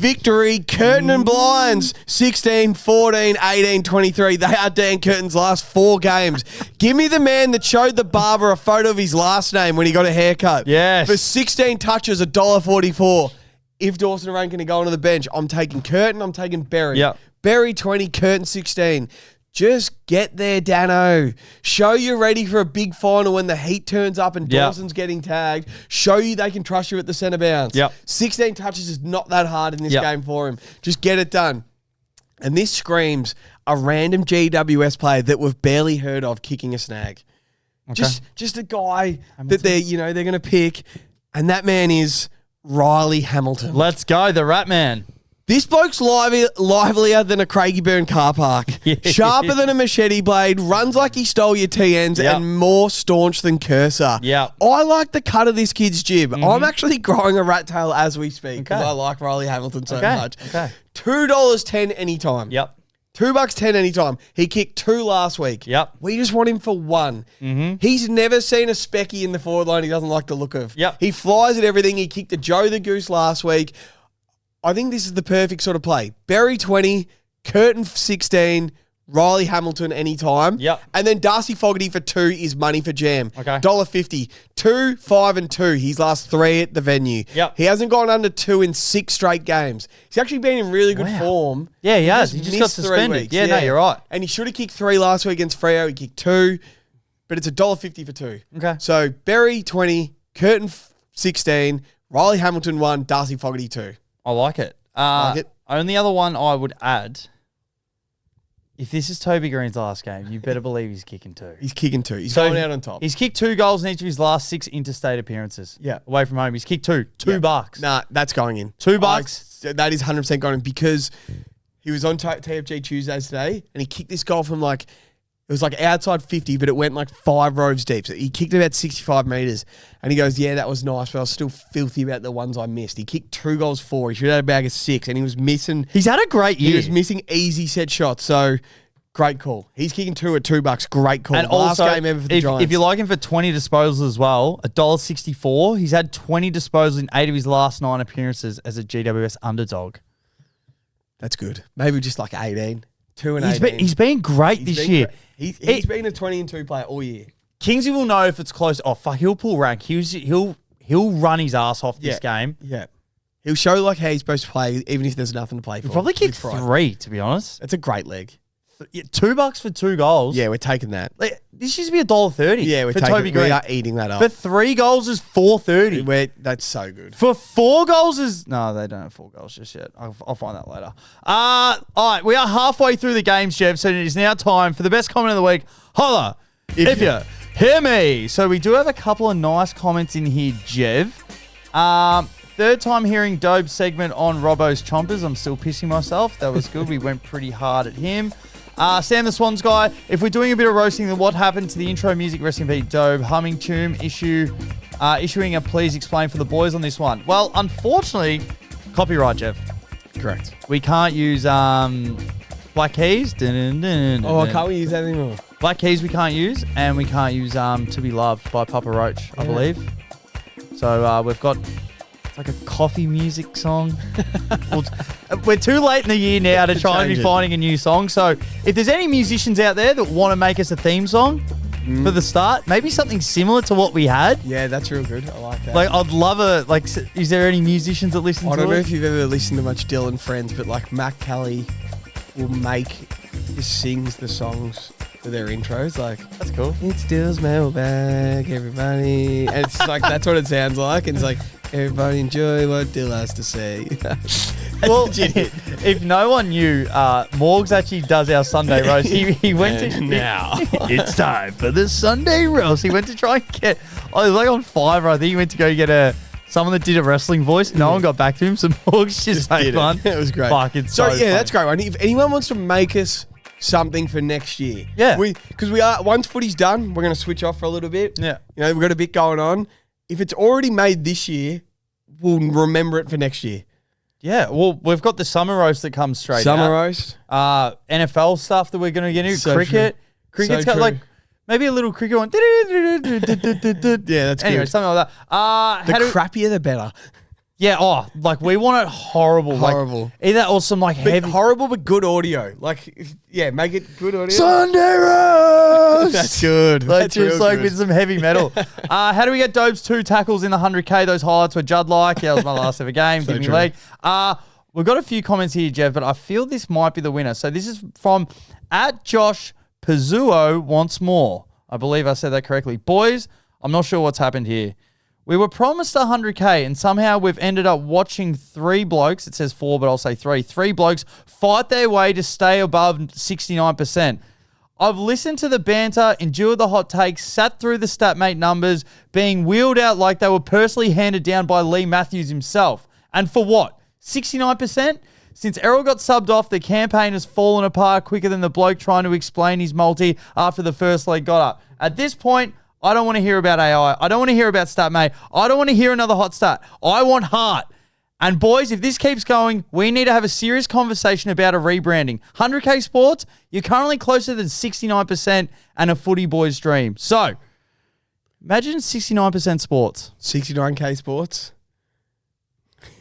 Curtin and Blinds. 16, 14, 18, 23. They are Dan Curtin's last 4 games. Give me the man that showed the barber a photo of his last name when he got a haircut. Yes. For 16 touches, $1.44. If Dawson and Rankin are going to the bench, I'm taking Curtin. I'm taking Berry. Yep. Berry 20, Curtin 16. Just get there, Dano. Show you're ready for a big final when the heat turns up and Dawson's getting tagged. Show you they can trust you at the centre bounce. Yep. 16 touches is not that hard in this Yep. game for him. Just get it done. And this screams a random GWS player that we've barely heard of kicking a snag. Just a guy that they're going to pick, and that man is Riley Hamilton. Let's go, the Rat Man. This bloke's livelier than a Craigie Burn car park. Sharper than a machete blade, runs like he stole your TNs, and more staunch than Cursor. Yep. I like the cut of this kid's jib. I'm actually growing a rat tail as we speak because I like Riley Hamilton so much. Okay. $2.10 anytime. Yep. $2.10 anytime. He kicked 2 last week. Yep. We just want him for 1. He's never seen a specky in the forward line he doesn't like the look of. Yep. He flies at everything. He kicked a Joe the Goose last week. I think this is the perfect sort of play. Berry 20, Curtin 16, Riley Hamilton anytime. Yep. And then Darcy Fogarty for 2 is money for jam. Okay. $1.50. 2, 5 and 2. His last 3 at the venue. Yep. He hasn't gone under 2 in 6 straight games. He's actually been in really good form. Yeah, he has. He just got missed 3 suspended. weeks. Yeah, no, you're right. And he should have kicked 3 last week against Freo. He kicked 2. But it's $1.50 for 2. Okay. So Berry 20, Curtin 16, Riley Hamilton 1, Darcy Fogarty 2. I like it. Like it. Only other one I would add, if this is Toby Green's last game, you better believe he's kicking 2. He's kicking 2. He's So going out on top. He's kicked 2 goals in each of his last 6 interstate appearances. Yeah. Away from home. He's kicked 2. $2. Nah, that's going in. $2? That is 100% going in because he was on TFG Tuesdays today and he kicked this goal from it was outside 50, but it went 5 rows deep. So he kicked about 65 metres. And he goes, yeah, that was nice, but I was still filthy about the ones I missed. He kicked 2 goals 4. He should have had a bag of 6, and he was missing. He's had a great year. He was missing easy set shots. So great call. He's kicking 2 at $2. Great call. And The last also, game ever for the Giants. if you like him for 20 disposals as well, $1.64. He's had 20 disposals in 8 of his last 9 appearances as a GWS underdog. That's good. Maybe just 18. 2 and 18. He's been great this year. He's been a 20 and 2 player all year. Kingsy will know if it's close. Oh, fuck, he'll pull rank. He'll run his ass off this game. Yeah. He'll show how he's supposed to play, even if there's nothing to play for. He'll probably kick With pride. 3, to be honest. That's a great leg. $2 for 2 goals. Yeah, we're taking that. This used to be $1.30. Yeah, we're for taking Toby Green. We are eating that up. For 3 goals is $4.30. That's so good. For 4 goals is... No, they don't have 4 goals just yet. I'll find that later. All right, we are halfway through the games, Jeff, so it is now time for the best comment of the week. Holla, if you hear me. So we do have a couple of nice comments in here, Jev. Third time hearing Dobe's segment on Robbo's Chompers. I'm still pissing myself. That was good. We went pretty hard at him. Sam the Swans guy, if we're doing a bit of roasting, then what happened to the intro music? Rest in peace, Dobe. Humming Tune issuing a please explain for the boys on this one. Well, unfortunately, copyright, Jeff. Correct. We can't use Black Keys. Can't we use that anymore? Black Keys we can't use, and we can't use To Be Loved by Papa Roach, I believe. So we've got... like a coffee music song. We're too late in the year now to try and be finding a new song. So if there's any musicians out there that want to make us a theme song for the start, maybe something similar to what we had. Yeah, that's real good. I like that. Like, I'd love is there any musicians that listen to it? I don't know if you've ever listened to much Dylan Friends, but like Matt Kelly just sings the songs for their intros. Like, that's cool. It's Dill's mailbag, everybody. And it's like, that's what it sounds like. And it's like, everybody enjoy what Dill has to say. Well, if no one knew, Morgs actually does our Sunday roast. He went to now. It's time for the Sunday roast. He went to try and get. Oh, it was like on Fiverr. I think he went to go get someone that did a wrestling voice. No one got back to him, so Morgs just had fun. It was great. Fuck, it's so yeah, funny. that's great. Right? If anyone wants to make us something for next year, because we are once footy's done, we're going to switch off for a little bit. Yeah, we've got a bit going on. If it's already made this year, we'll remember it for next year. Yeah, well, we've got the summer roast that comes straight Summer out. roast. NFL stuff that we're going to get into. So Cricket. true. Cricket's So got true. like maybe a little cricket one. Yeah, that's Anyway, good. something like that. The crappier, the better. Yeah, like we want it horrible. Horrible. Like, either or some like But heavy. horrible, but good audio. Like, yeah, make it good audio. Sunday roast! That's good. Like That's just real like good. with some heavy metal. How do we get Dobe's 2 tackles in the 100K? Those highlights were Judd like. Yeah, that was my last ever game. So Give me true. leg. We've got a few comments here, Jeff, but I feel this might be the winner. So this is from @Josh Pizzuo wants more. I believe I said that correctly. Boys, I'm not sure what's happened here. We were promised 100K, and somehow we've ended up watching 3 blokes, it says 4, but I'll say 3 blokes fight their way to stay above 69%. I've listened to the banter, endured the hot takes, sat through the StatMate numbers, being wheeled out like they were personally handed down by Lee Matthews himself. And for what? 69%? Since Errol got subbed off, the campaign has fallen apart quicker than the bloke trying to explain his multi after the first leg got up. At this point, I don't want to hear about AI. I don't want to hear about StatMate. I don't want to hear another hot stat. I want heart. And boys, if this keeps going, we need to have a serious conversation about a rebranding. 100K Sports, you're currently closer than 69% and a footy boy's dream. So, imagine 69% sports. 69K sports.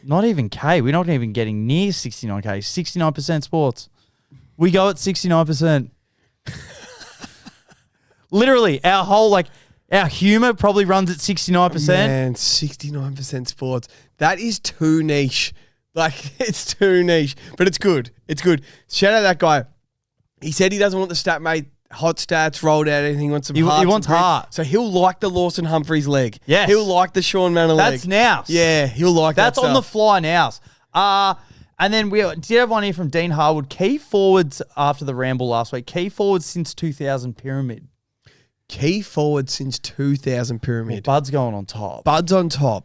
Not even K. We're not even getting near 69K. 69% sports. We go at 69%. Literally, our humor probably runs at 69%. Man, 69% sports. That is too niche. Like, it's too niche. But it's good. It's good. Shout out that guy. He said he doesn't want the StatMate hot stats rolled out. Anything. He wants some He hearts wants and grit. heart. So he'll like the Lawson Humphreys leg. Yes. He'll like the Sean Manor leg. That's now. Yeah, he'll like That's that on the stuff. fly now. And then we did have one here from Dean Harwood. Key forwards after the ramble last week. Key forwards since 2000 pyramid. Key forward since 2000 pyramid. Bud's going on top. Bud's on top.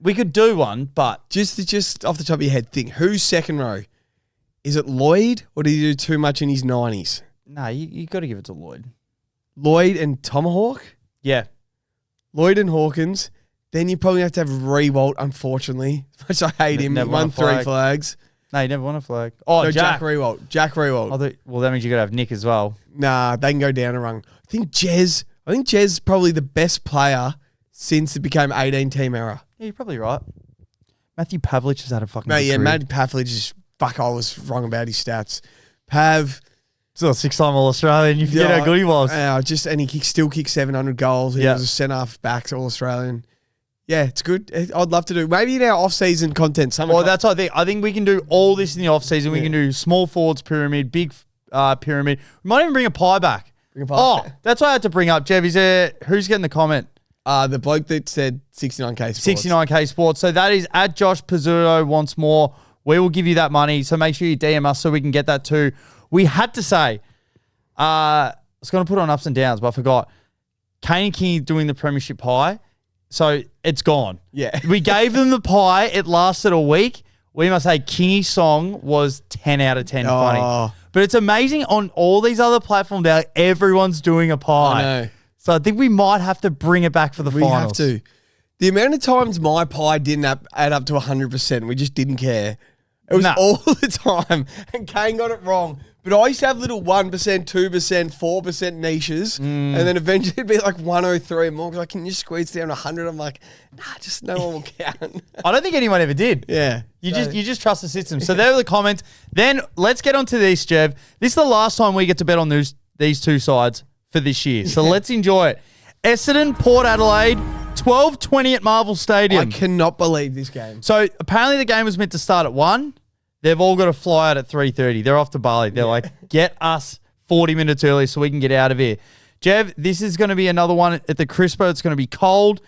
We could do one, but Just off the top of your head, think who's second row? Is it Lloyd or did he do too much in his 90s? no, you got to give it to Lloyd. Lloyd and Tomahawk? Yeah. Lloyd and Hawkins. Then you probably have to have Rewalt, unfortunately. As much as I hate him. He Never won won a 3 flag. flags. No, you never won a flag. Oh, No, Jack. Jack Rewalt. Jack Rewalt. Well, that means you got to have Nick as well. Nah, they can go down a rung. I think Jez is probably the best player since it became 18-team era. Yeah, you're probably right. Matthew Pavlich has had a fucking No, good yeah, career. Matt Pavlich is... Fuck, I was wrong about his stats. Pav... Still a 6-time All-Australian. You forget how good he was. And he still kicked 700 goals. He Yeah. was a centre-half back All-Australian. Yeah, it's good. I'd love to do. Maybe in our off-season content. Well, that's what I think. I think we can do all this in the off-season. We Yeah. can do small forwards pyramid, big pyramid. We might even bring a pie back. Bring a pie. Oh, that's what I had to bring up, Jeff. Is there, who's getting the comment? The bloke that said 69K sports. 69K Sports. So that is @Josh Pizzuto wants more. We will give you that money. So make sure you DM us so we can get that too. We had to say, I was going to put on ups and downs, but I forgot. Kane and King doing the premiership pie. So it's gone. Yeah. We gave them the pie. It lasted a week. We must say Kingy's song was 10 out of 10 funny. But it's amazing on all these other platforms now, everyone's doing a pie. I know. So I think we might have to bring it back for the We finals. have to. The amount of times my pie didn't add up to 100%, we just didn't care. It was all the time. And Kane got it wrong. But I used to have little 1%, 2%, 4% niches. And then eventually it'd be like 103 and more. Like, can you squeeze down 100? I'm like, nah, just no one will count. I don't think anyone ever did. Yeah. You just trust the system. So there are the comments. Then let's get on to this, Jev. This is the last time we get to bet on these two sides for this year. So let's enjoy it. Essendon, Port Adelaide, 12:20 at Marvel Stadium. I cannot believe this game. So apparently the game was meant to start at 1. They've all got to fly out at 3:30. They're off to Bali. They're like, get us 40 minutes early so we can get out of here. Jev, this is going to be another one at the Crispo. It's going to be cold.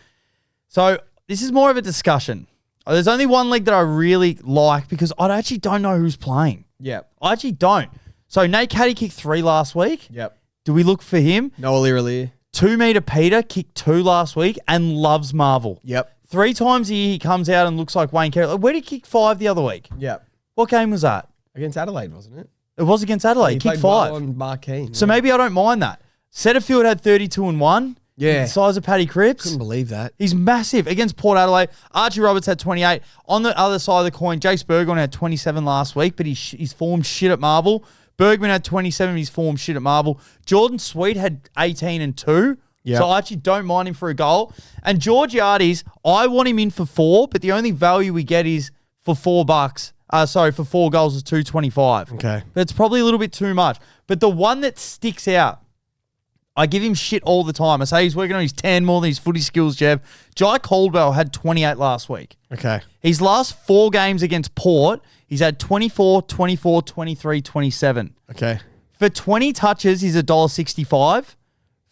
So this is more of a discussion. There's only one league that I really like because I actually don't know who's playing. Yep. I actually don't. So Nate Caddy kicked 3 last week. Yep. Do we look for him? Noah Lear. 2 meter Peter kicked 2 last week and loves Marvel. Yep. 3 times a year he comes out and looks like Wayne Carey. Where did he kick 5 the other week? Yep. What game was that? Against Adelaide, wasn't it? It was against Adelaide. He kicked 5. Well on Marqueen. So maybe I don't mind that. Setterfield had 32 and 1. Yeah. The size of Paddy Cripps. Couldn't believe that. He's massive against Port Adelaide. Archie Roberts had 28. On the other side of the coin, Jace Bergeron had 27 last week, but he's formed shit at Marvel. Bergman had 27. He's formed shit at Marvel. Jordan Sweet had 18 and 2. Yep. So I actually don't mind him for a goal. And Georgiades, I want him in for 4, but the only value we get is for $4. For 4 goals is $2.25. Okay. But it's probably a little bit too much. But the one that sticks out, I give him shit all the time. I say he's working on his 10 more than his footy skills, Jev. Jai Caldwell had 28 last week. Okay. His last 4 games against Port, he's had 24, 24, 23, 27. Okay. For 20 touches, he's $1.65.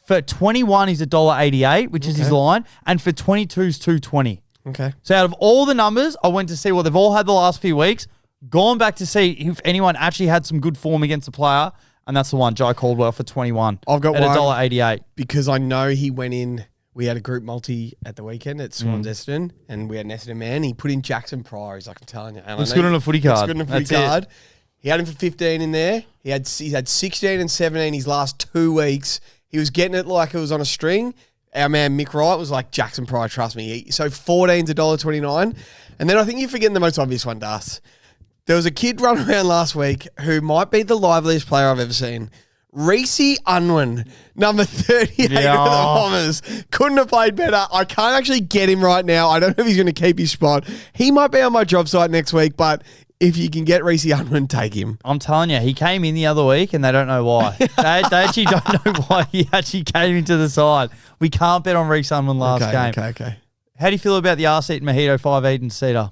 For 21, he's $1.88, which is his line. And for 22, is $2.20. Okay. So out of all the numbers, I went to see what they've all had the last few weeks, gone back to see if anyone actually had some good form against the player, and that's the one, Jai Caldwell for 21. I've got at one. $1.88. Because I know he went in, we had a group multi at the weekend at Swans Essendon, and we had an Essendon man. He put in Jackson Pryor. He's like, I'm telling you. Looks good on a footy card. Looks good on a footy card. He had him for 15 in there. He's had 16 and 17 his last 2 weeks. He was getting it like it was on a string. Our man Mick Wright was like, Jackson Pryor, trust me. So 14's $1.29. And then I think you're forgetting the most obvious one, Das. There was a kid running around last week who might be the liveliest player I've ever seen. Reece Unwin, number 38 of the Bombers. Couldn't have played better. I can't actually get him right now. I don't know if he's going to keep his spot. He might be on my job site next week, but if you can get Reece Unwin, take him. I'm telling you, he came in the other week and they don't know why. they actually don't know why he actually came into the side. We can't bet on Reece Unwin last game. Okay. How do you feel about the R-seat Mojito 5 Eden Cedar?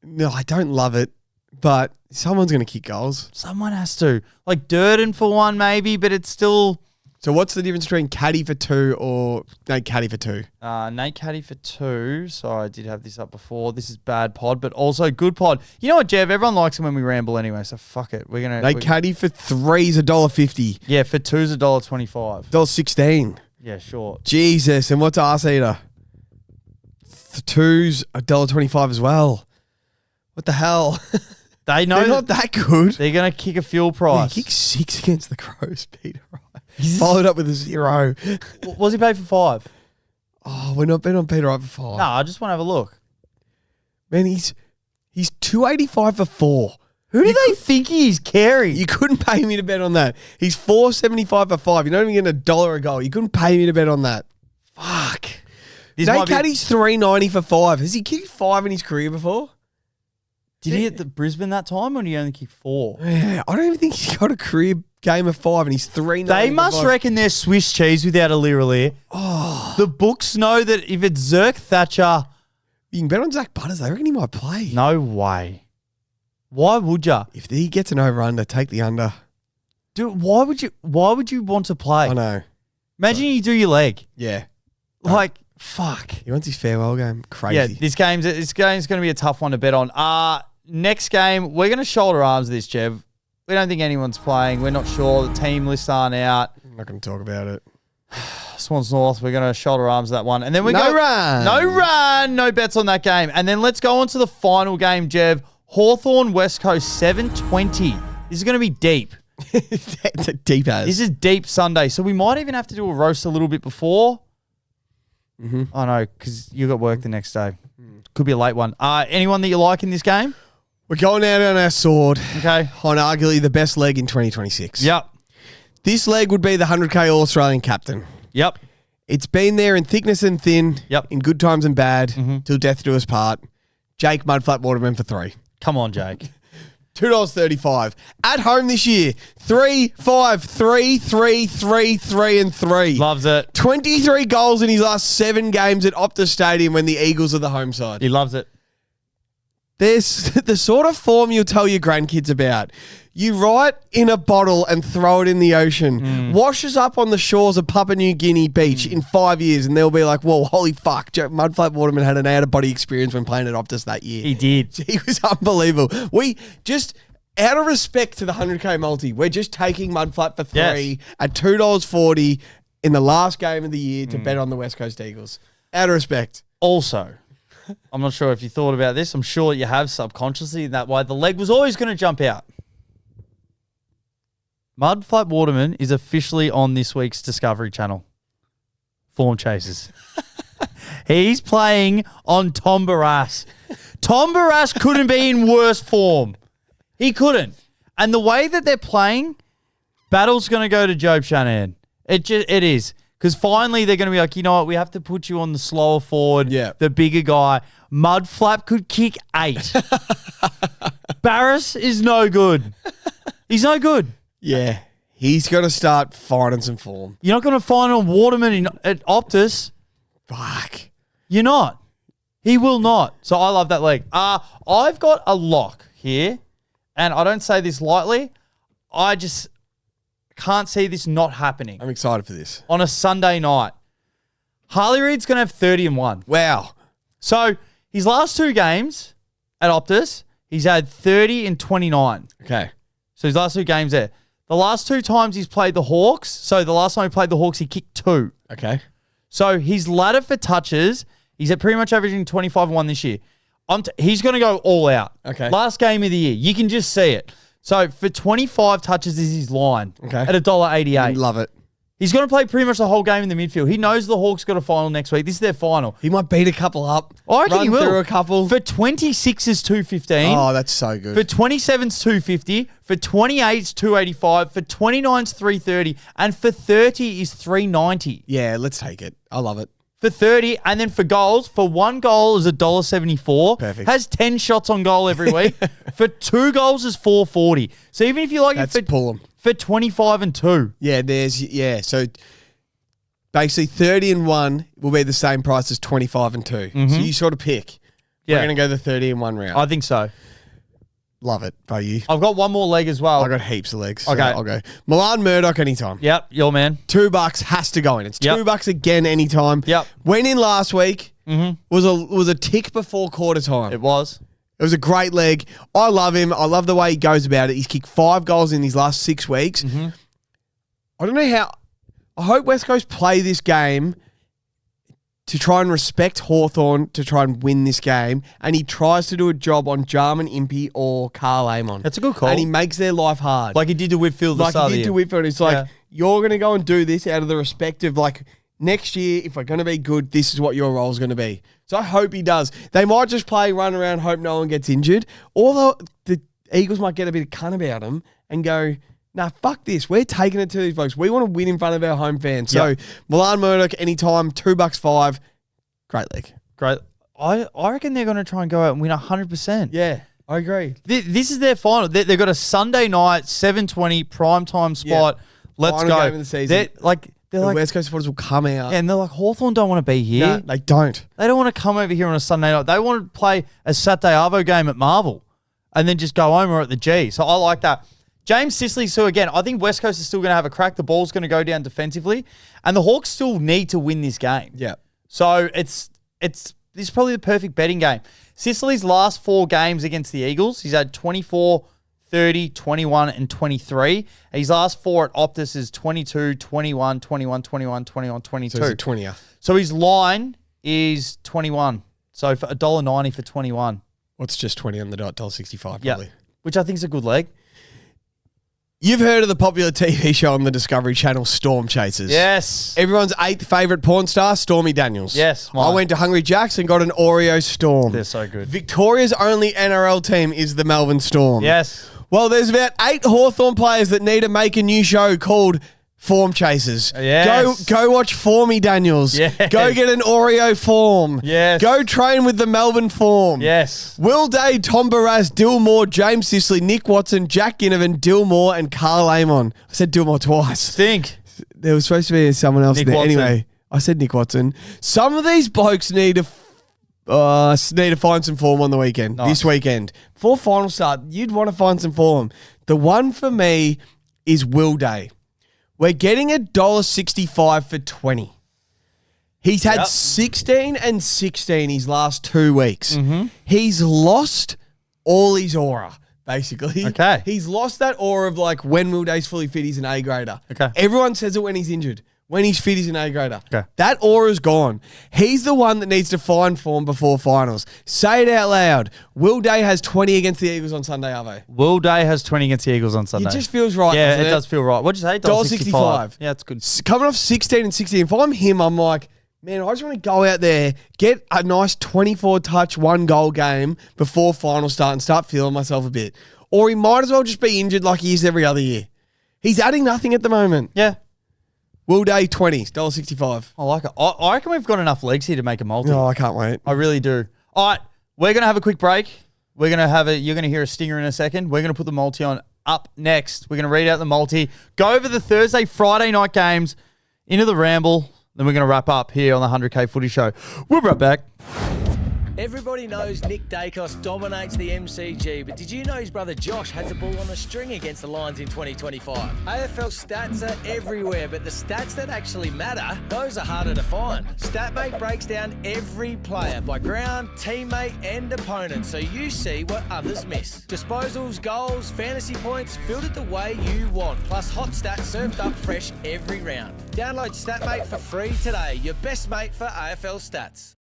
No, I don't love it, but someone's going to kick goals. Someone has to. Like Durden for 1 maybe, but it's still... So what's the difference between Caddy for 2 or Nate Caddy for 2? Nate Caddy for 2. Sorry, I did have this up before. This is bad pod, but also good pod. You know what, Jev? Everyone likes it when we ramble anyway, so fuck it. Nate Caddy for 3 is $1.50. Yeah, for 2 is $1.25. $1.16. Yeah, sure. Jesus, and what's arse eater? 2's $1.25 as well. What the hell? They know they're not that good. They're going to kick a fuel price. He kicked 6 against the Crows, Peter. Right. Followed up with a 0. Was he paid for 5? Oh, we're not betting on Peter Wright for 5. No, I just want to have a look. Man, he's $2.85 for 4. Who do they think he is, Carey? You couldn't pay me to bet on that. He's $4.75 for 5. You're not even getting $1 a goal. You couldn't pay me to bet on that. Fuck. Nate Caddy's $3.90 for 5. Has he kicked 5 in his career before? Did he hit the Brisbane that time, or did he only kick 4? Yeah, I don't even think he's got a career game of 5, and he's $3.90. They must reckon they're Swiss cheese without a Lear. Oh, the books know that if it's Zerk Thatcher, you can bet on Zach Butters. They reckon he might play. No way. Why would ya? If he gets an over/under, take the under. Dude, why would you want to play? I know. Imagine you do your leg. Yeah. Like, fuck. He wants his farewell game. Crazy. Yeah, this game's going to be a tough one to bet on. Next game, we're going to shoulder arms this, Jev. We don't think anyone's playing. We're not sure. The team lists aren't out. I'm not going to talk about it. Swans North, we're going to shoulder arms that one. And then No run. No bets on that game. And then let's go on to the final game, Jev. Hawthorn West Coast 7:20. This is going to be deep. It's a deep as. This is deep Sunday, so we might even have to do a roast a little bit before. I know, because you got work the next day. Could be a late one. Anyone that you like in this game? We're going out on our sword. Okay. On arguably the best leg in 2026. Yep. This leg would be the 100K All-Australian captain. Yep. It's been there in thickness and thin, Yep. in good times and bad, till death do us part. Jake Mudflat Waterman for 3. Come on, Jake. $2.35. At home this year, 3, 5, 3, 3, 3, 3, and 3. Loves it. 23 goals in his last 7 games at Optus Stadium when the Eagles are the home side. He loves it. There's the sort of form you'll tell your grandkids about. You write in a bottle and throw it in the ocean. Washes up on the shores of Papua New Guinea beach in 5 years, and they'll be like, whoa, holy fuck, Mudflat Waterman had an out-of-body experience when playing at Optus that year. He did. He was unbelievable. We just, out of respect to the 100K multi, we're just taking Mudflat for 3 at $2.40 in the last game of the year to bet on the West Coast Eagles. Out of respect. Also, I'm not sure if you thought about this. I'm sure you have subconsciously in that way. The leg was always going to jump out. Mudflat Waterman is officially on this week's Discovery Channel. Form Chasers. He's playing on Tom Barras. Tom Barras couldn't be in worse form. He couldn't. And the way that they're playing, battle's going to go to Job Shanahan. It is. Because finally they're going to be like, you know what, we have to put you on the slower forward, the bigger guy. Mudflap could kick 8. Barras is no good. He's no good. Yeah. He's got to start finding some form. You're not going to find on Waterman at Optus. Fuck. You're not. He will not. So I love that leg. I've got a lock here, and I don't say this lightly. I just can't see this not happening. I'm excited for this. On a Sunday night. Harley Reid's going to have 30-1. Wow. So his last 2 games at Optus, he's had 30 and 29. Okay. So his last 2 games there. The last 2 times he's played the Hawks, so the last time he played the Hawks, he kicked 2. Okay. So his ladder for touches, he's at pretty much averaging 25-1 this year. He's going to go all out. Okay. Last game of the year. You can just see it. So for 25 touches is his line. Okay. At $1.88. Love it. He's going to play pretty much the whole game in the midfield. He knows the Hawks got a final next week. This is their final. He might beat a couple up. I reckon he will. Through a couple. For 26 is 215. Oh, that's so good. For 27 is 250. For 28 is 285. For 29 is 330. And for 30 is 390. Yeah, let's take it. I love it. For 30, and then for goals, for 1 goal is $1.74. Perfect. Has 10 shots on goal every week. For 2 goals is $4.40. So even if you like That's it pull 'em. for 25 and 2. Yeah, so basically 30 and 1 will be the same price as 25 and 2. So you sort of pick. Yeah. We're going to go the 30 and 1 round. I think so. Love it. By you. I've got one more leg as well. I got heaps of legs. So Okay. I'll go. Milan Murdoch anytime. Yep, your man. $2 has to go in. It's $2 again anytime. Yep. Went in last week. Was a tick before quarter time. It was. It was a great leg. I love him. I love the way he goes about it. He's kicked 5 goals in his last 6 weeks. I don't know how. I hope West Coast play this game to try and respect Hawthorn to try and win this game. And he tries to do a job on Jarman Impey or Carl Amon. That's a good call. And he makes their life hard. Like he did to Whitfield Like he did to Whitfield. It's like, you're going to go and do this out of the respect of like, next year, if we're going to be good, this is what your role is going to be. So I hope he does. They might just play, run around, hope no one gets injured. Or the Eagles might get a bit of cunt about them and go, nah, fuck this. We're taking it to these folks. We want to win in front of our home fans. So Milan Murdoch anytime, $2.05. Great leg. Great. I reckon they're going to try and go out and win 100%. Yeah, I agree. This is their final. They've got a Sunday night, 7:20 primetime spot. Let's Final go. game of the season. They're The like, West Coast supporters will come out. and they're like, Hawthorn don't want to be here. No, they don't. They don't want to come over here on a Sunday night. They want to play a Saturday Arvo game at Marvel and then just go home or at the G. So I like that. James Sicily, so again, I think West Coast is still going to have a crack. The ball's going to go down defensively. And the Hawks still need to win this game. Yeah. So this is probably the perfect betting game. Sicily's last 4 games against the Eagles, he's had 24, 30, 21, and 23. His last 4 at Optus is 22, 21, 21, 21, 21, 22. So it's a 20-er. So his line is 21. So for $1.90 for 21. What's just 20 on the dot, $1.65 probably. Yeah. Which I think is a good leg. You've heard of the popular TV show on the Discovery Channel, Storm Chasers. Yes. Everyone's 8th favourite porn star, Stormy Daniels. Yes, I mine. went to Hungry Jack's and got an Oreo Storm. They're so good. Victoria's only NRL team is the Melbourne Storm. Yes. Well, there's about 8 Hawthorn players that need to make a new show called Form Chasers. Yes. Go watch Formy Daniels. Yes. Go get an Oreo form. Yes. Go train with the Melbourne form. Yes. Will Day, Tom Barras, Dill Moore, James Sisley, Nick Watson, Jack Ginnivan, Dill Moore, and Carl Amon. I said Dill Moore twice. Stink. There was supposed to be someone else Nick there. Watson. Anyway, I said Nick Watson. Some of these blokes need to find some form on the weekend. Nice. This weekend. Before final start, you'd want to find some form. The one for me is Will Day. We're getting $1.65 for 20. He's had 16 and 16 his last 2 weeks. Mm-hmm. He's lost all his aura, basically. Okay. He's lost that aura of like when Will Day's fully fit, he's an A grader. Okay. Everyone says it when he's injured. When he's fit, he's an A grader. Okay. That aura's gone. He's the one that needs to find form before finals. Say it out loud. Will Day has 20 against the Eagles on Sunday, Arvo. Will Day has 20 against the Eagles on Sunday. It just feels right. Yeah, doesn't it does feel right. What'd you say? $1.65. Yeah, it's good. Coming off 16 and 16. If I'm him, I'm like, man, I just want to go out there, get a nice 24-touch, 1-goal game before final start and start feeling myself a bit. Or he might as well just be injured like he is every other year. He's adding nothing at the moment. Yeah. Will Day, $20.65. I like it. I reckon we've got enough legs here to make a multi. No, I can't wait. I really do. All right, we're going to have a quick break. We're going to have you're going to hear a stinger in a second. We're going to put the multi on up next. We're going to read out the multi, go over the Thursday, Friday night games, into the ramble. Then we're going to wrap up here on the 100K Footy Show. We'll be right back. Everybody knows Nick Dacos dominates the MCG, but did you know his brother Josh had the ball on a string against the Lions in 2025? AFL stats are everywhere, but the stats that actually matter, those are harder to find. StatMate breaks down every player by ground, teammate and opponent, so you see what others miss. Disposals, goals, fantasy points, filtered the way you want, plus hot stats served up fresh every round. Download StatMate for free today, your best mate for AFL stats.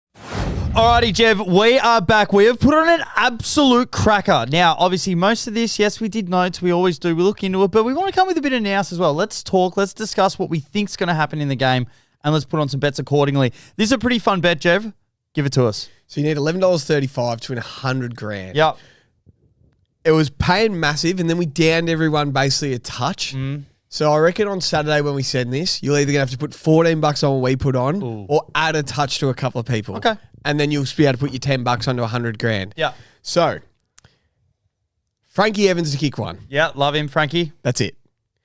Alrighty, Jev, we are back. We have put on an absolute cracker. Now, obviously, most of this, yes, we did notes. We always do. We look into it, but we want to come with a bit of nous as well. Let's talk. Let's discuss what we think's going to happen in the game, and let's put on some bets accordingly. This is a pretty fun bet, Jev. Give it to us. So you need $11.35 to win $100,000. Yep. It was paying massive, and then we downed everyone basically a touch. So I reckon on Saturday when we send this, you're either going to have to put $14 on what we put on or add a touch to a couple of people. Okay. And then you'll be able to put your $10 onto $100,000. Yeah. So, Frankie Evans to kick one. Yeah, love him, Frankie. That's it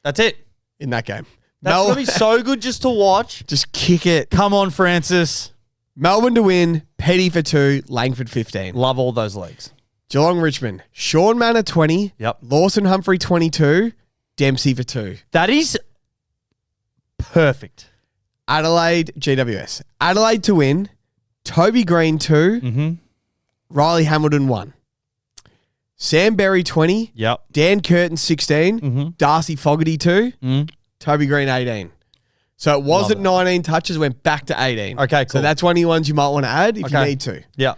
That's it. in that game. That's going to be so good just to watch. Just kick it. Come on, Francis. Melbourne to win, Petty for 2, Langford 15. Love all those legs. Geelong Richmond, Sean Manor 20, Yep. Lawson Humphrey 22, Dempsey for 2. That is perfect. Adelaide, GWS. Adelaide to win, Toby Green 2, Mm-hmm. Riley Hamilton 1. Sam Berry 20, Yep. Dan Curtin 16, Mm-hmm. Darcy Fogarty 2, Mm. Toby Green 18. So it was Love at 19 touches, went back to 18. Okay, So cool. that's one of the ones you might want to add if you Okay. need to. Yeah.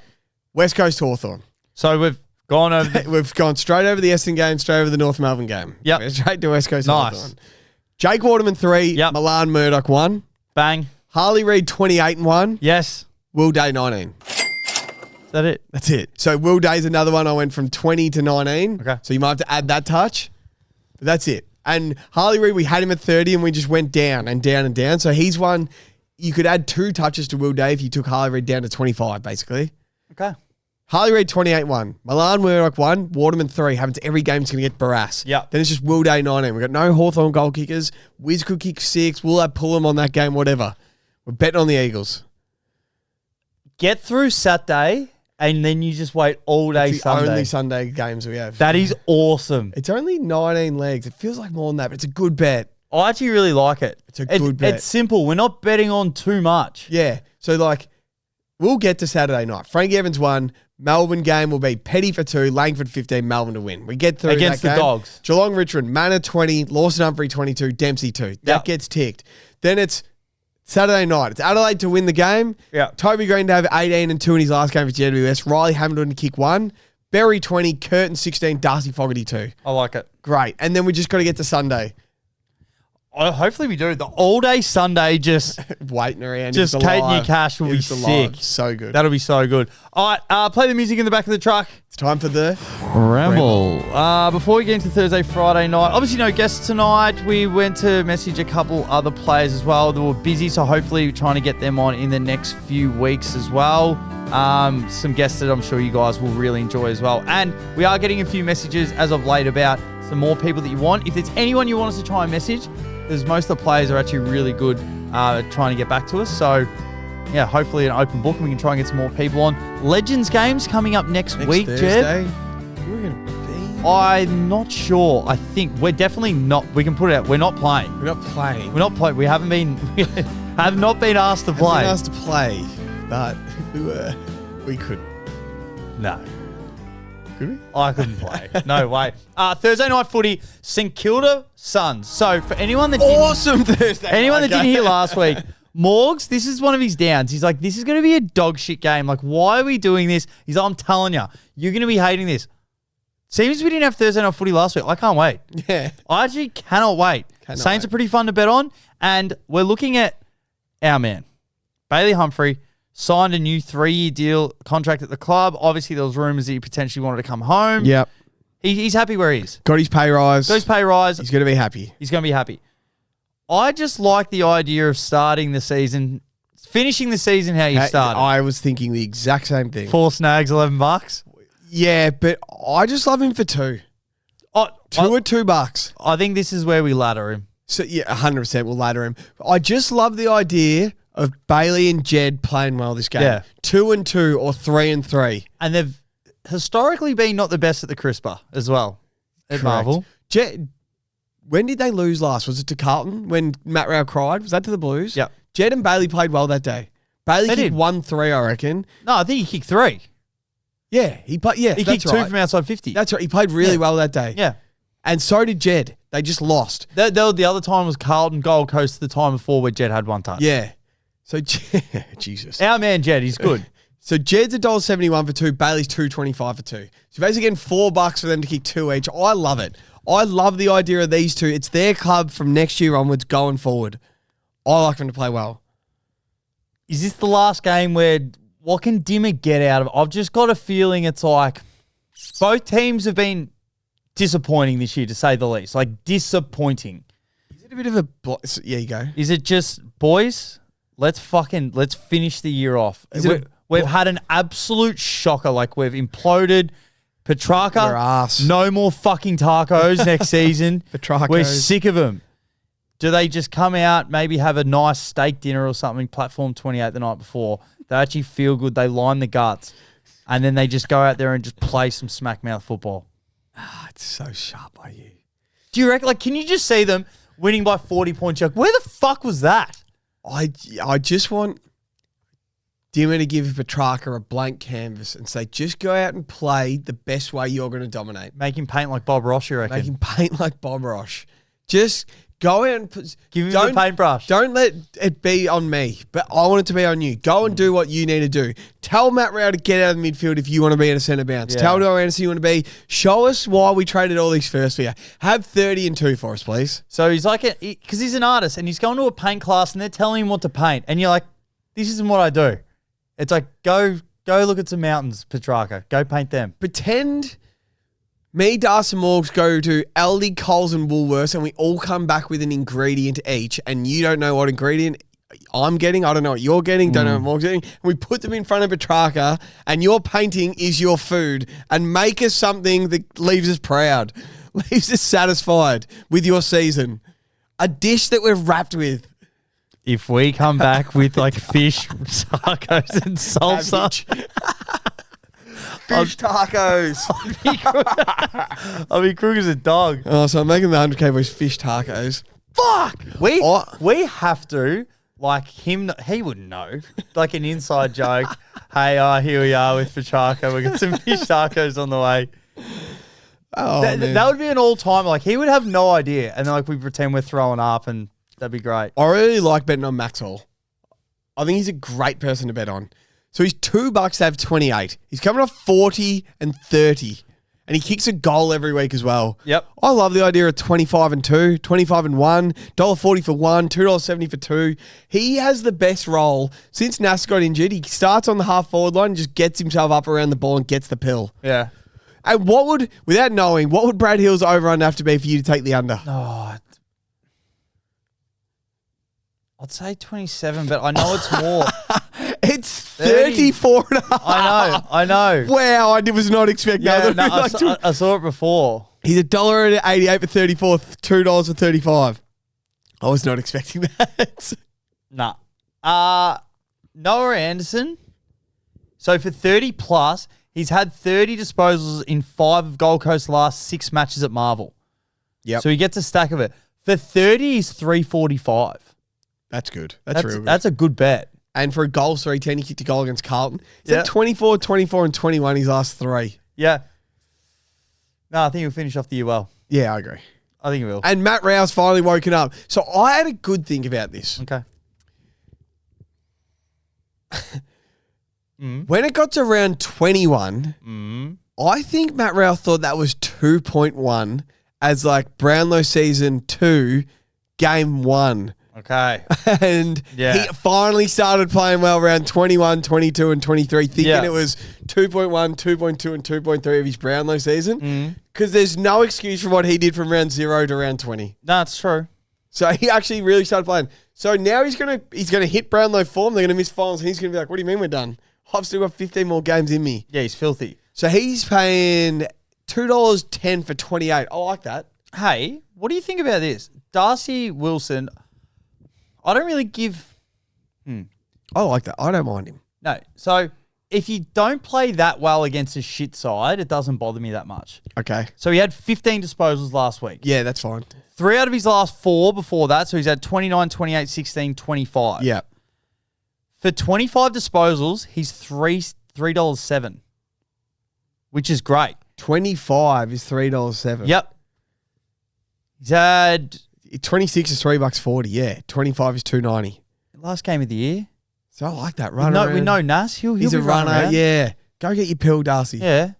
West Coast Hawthorn. So we've gone over. We've gone straight over the Essendon game, straight over the North Melbourne game. Yep. We're straight to West Coast Nice. Hawthorn. Jake Waterman 3, Yep. Milan Murdoch 1, Bang. Harley Reid 28 and 1, Yes. Will Day 19. Is that it? That's it. So Will Day's another one. I went from 20 to 19. Okay. So you might have to add that touch. But that's it. And Harley Reid, we had him at 30 and we just went down and down and down. So he's one, you could add 2 touches to Will Day if you took Harley Reid down to 25, basically. Okay. Harley Reid 28-1. Milan Murdoch 1. Waterman 3. Happens every game is going to get Barras. Yep. Then it's just Will Day 19. We've got no Hawthorn goal kickers. Wiz could kick 6. We'll have Pullum on that game, whatever. We're betting on the Eagles. Get through Saturday, and then you just wait all day It's the Sunday. only Sunday games we have. That is awesome. It's only 19 legs. It feels like more than that, but it's a good bet. I actually really like it. It's a good bet. It's simple. We're not betting on too much. Yeah. So, like, we'll get to Saturday night. Frankie Evans 1. Melbourne game will be Petty for 2, Langford 15, Melbourne to win. We get through Against that the game. Dogs. Geelong Richmond, Manor 20, Lawson Humphrey 22, Dempsey 2. That Yep. gets ticked. Then it's Saturday night. It's Adelaide to win the game. Yeah. Toby Green to have 18 and 2 in his last game for GWS. Riley Hamilton to kick 1. Berry 20, Curtin 16, Darcy Fogarty 2. I like it. Great. And then we just got to get to Sunday. Oh, hopefully we do. The all-day Sunday just Waiting around. Just Kate and your cash will be sick. So good. That'll be so good. All right, play the music in the back of the truck. It's time for the Ramble. Before we get into Thursday, Friday night, obviously no guests tonight. We went to message a couple other players as well. They were busy, so hopefully we're trying to get them on in the next few weeks as well. Some guests that I'm sure you guys will really enjoy as well. And we are getting a few messages as of late about some more people that you want. If there's anyone you want us to try and message, because most of the players are actually really good at trying to get back to us. So, yeah, hopefully an open book and we can try and get some more people on. Legends games coming up next week, Thursday. Jed. We're going to be. I'm not sure. I think we're definitely not. We can put it out. We're not playing. We're not playing. We're not playing. We haven't been. We have not been asked to play. Been asked to play, but we couldn't. No. Could we? I couldn't play. No way. Thursday night footy, St Kilda Suns. So for anyone that Awesome Thursday. anyone that didn't hear last week, Morgs, this is one of his downs. He's like, this is going to be a dog shit game. Like, why are we doing this? He's like, I'm telling you, you're going to be hating this. Seems we didn't have Thursday night footy last week. I can't wait. Yeah. I actually cannot wait. Saints are pretty fun to bet on. And we're looking at our man, Bailey Humphrey, signed a new 3-year deal contract at the club. Obviously, there was rumours that he potentially wanted to come home. Yep. He's happy where he is. Got his pay rise. Got his pay rise. He's going to be happy. He's going to be happy. I just like the idea of starting the season, finishing the season how you started. I was thinking the exact same thing. 4 snags, $11. Yeah, but I just love him for 2. Oh, Two or $2. I think this is where we ladder him. So yeah, 100% we'll ladder him. I just love the idea of Bailey and Jed playing well this game. Yeah. 2-2 or 3-3. And they've historically been not the best at the crisper as well at Marvel. Jed, when did they lose last? Was it to Carlton when Matt Rao cried? Was that to the Blues? Yep. Jed and Bailey played well that day. Bailey They kicked did. 1-3, I reckon. No, I think he kicked 3. Yeah, he played. Yeah, He that's kicked 2 right. from outside 50. That's right. He played really well that day. Yeah. And so did Jed. They just lost. The other time was Carlton Gold Coast the time before where Jed had 1 touch. Yeah. So, Jesus. Our man Jed, he's good. So Jed's $1.71 for 2. Bailey's $2.25 for 2. So basically getting $4 for them to kick 2 each. I love it. I love the idea of these two. It's their club from next year onwards going forward. I like them to play well. Is this the last game where what can Dimmer get out of it? I've just got a feeling it's like both teams have been disappointing this year, to say the least. Like, disappointing. Is it a bit of a... Yeah, you go. Is it just, boys, let's finish the year off. We've had an absolute shocker. Like, we've imploded. Petrarca, We're arse. no more fucking tacos next season. Petrarcos. We're sick of them. Do they just come out, maybe have a nice steak dinner or something, platform 28 the night before? They actually feel good. They line the guts. And then they just go out there and just play some smack mouth football. It's so sharp by you. Do you reckon, like, can you just see them winning by 40 points? Like, where the fuck was that? I just want Dimmer to give Petrarca a blank canvas and say, just go out and play the best way you're going to dominate. Make him paint like Bob Ross, you reckon? Make him paint like Bob Ross. Just go out and Give him the paintbrush. Don't let it be on me, but I want it to be on you. Go and do what you need to do. Tell Matt Rao to get out of the midfield if you want to be in a centre bounce. Yeah. Tell Doyle Anderson you want to be. Show us why we traded all these first for you. Have 30 and 2 for us, please. So he's like, because he's an artist and he's going to a paint class and they're telling him what to paint. And you're like, this isn't what I do. It's like, go look at some mountains, Petrarca. Go paint them. Pretend me, Darcy Morgs go to Aldi, Coles and Woolworths and we all come back with an ingredient each and you don't know what ingredient I'm getting. I don't know what you're getting. Don't know what Morgs getting. And we put them in front of Petrarca and your painting is your food and make us something that leaves us proud, leaves us satisfied with your season. A dish that we're wrapped with. If we come back with like fish, tacos and salsa, Fish tacos. I'll be crook as a dog. Oh, so I'm making the 100K boys fish tacos. Fuck! We have to, like him, he wouldn't know. Like an inside joke. Hey, here we are with Petrarca. We got some fish tacos on the way. Oh, man. That would be an all-time. Like, he would have no idea. And then, like, we pretend we're throwing up and that'd be great. I really like betting on Maxwell. I think he's a great person to bet on. So he's $2 to have 28. He's coming off 40 and 30. And he kicks a goal every week as well. Yep. I love the idea of 25 and 2, 25 and 1, $1.40 for 1, $2.70 for 2. He has the best role. Since Nas got injured, he starts on the half forward line and just gets himself up around the ball and gets the pill. Yeah. And without knowing, what would Brad Hill's over-under have to be for you to take the under? Oh, I'd say 27, but I know it's more. It's 34 and a half. I know. Wow, I was not expecting that. I saw it before. He's $1.88 for 34, $2 for 35. I was not expecting that. Nah. Noah Anderson. So for 30 plus, he's had 30 disposals in 5 of Gold Coast's last 6 matches at Marvel. Yep. So he gets a stack of it. For 30, he's 345. That's good. That's real good. That's a good bet. And for a goal, 310, he kicked a goal against Carlton. He's Yeah. had 24, 24, and 21 his last 3. Yeah. No, I think he'll finish off the year well. Yeah, I agree. I think he will. And Matt Rowe's finally woken up. So I had a good think about this. Okay. When it got to round 21, I think Matt Rowe thought that was 2.1 as like Brownlow season 2, game 1. Okay. And Yeah. he finally started playing well around 21, 22, and 23, thinking Yeah. it was 2.1, 2.2, and 2.3 of his Brownlow season. Because there's no excuse for what he did from round 0 to round 20. No, it's true. So he actually really started playing. So now he's gonna hit Brownlow form. They're gonna miss finals, and he's gonna be like, "What do you mean we're done? I've still got 15 more games in me." Yeah, he's filthy. So he's paying $2.10 for 28. I like that. Hey, what do you think about this? Darcy Wilson, I don't really give... I like that. I don't mind him. No. So if you don't play that well against a shit side, it doesn't bother me that much. Okay. So he had 15 disposals last week. Yeah, that's fine. 3 out of his last 4 before that. So he's had 29, 28, 16, 25. Yeah. For 25 disposals, he's $3.07, which is great. 25 is $3.07. Yep. He's had 26 is $3.40. Yeah. 25 is $2.90. last game of the year. So I like that We runner. know Nas. He'll He's be a runner. running around. Yeah. Go get your pill, Darcy. Yeah.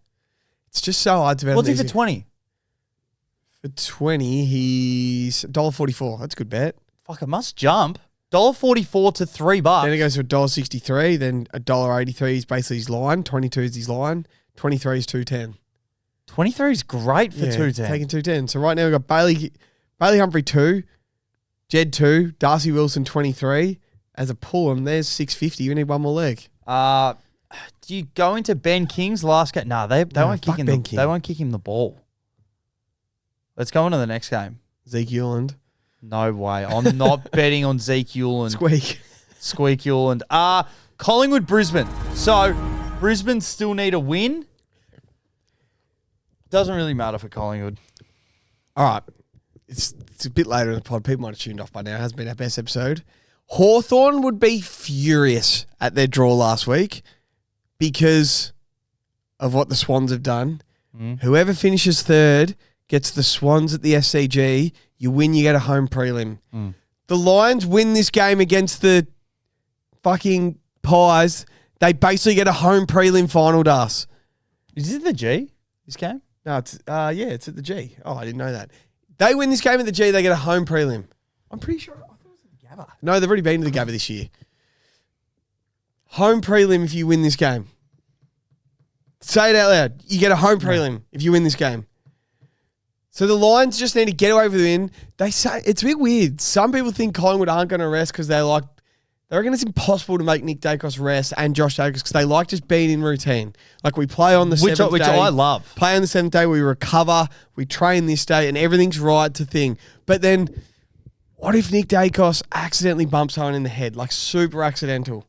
It's just so hard to bet. What's he on for these. 20? For 20, he's $1.44. That's a good bet. Fuck, it must jump. $1.44 to $3. Then it goes to $1.63. Then $1.83 is basically his line. 22 is his line. 23 is $2.10. 23 is great for 210. Taking $2.10. So right now we've got Bailey Humphrey 2, Jed 2, Darcy Wilson 23. As a pull-em, there's $6.50. We need one more leg. Do you go into Ben King's last game? No, they won't kick fuck him. Ben King. They won't kick him the ball. Let's go on to the next game. Zeke Euland. No way. I'm not betting on Zeke Euland. Squeak. Euland. Collingwood, Brisbane. So Brisbane still need a win. Doesn't really matter for Collingwood. All right. It's a bit later in the pod. People might have tuned off by now. It hasn't been our best episode. Hawthorn would be furious at their draw last week because of what the Swans have done. Whoever finishes third gets the Swans at the SCG. You win, you get a home prelim. The Lions win this game against the fucking Pies. They basically get a home prelim final to us. Is it the G, this game? No, it's it's at the G. Oh, I didn't know that. They win this game at the G, they get a home prelim. I'm pretty sure. I thought it was at the Gabba. No, they've already been to the Gabba this year. Home prelim if you win this game. Say it out loud. You get a home prelim if you win this game. So the Lions just need to get away with the win. They say it's a bit weird. Some people think Collingwood aren't going to rest because they reckon it's impossible to make Nick Dacos rest and Josh Dacos because they like just being in routine. Like we play on the seventh Which day. I love. Play on the 7th day, we recover, we train this day, and everything's right to thing. But then, what if Nick Dacos accidentally bumps someone in the head, like super accidental?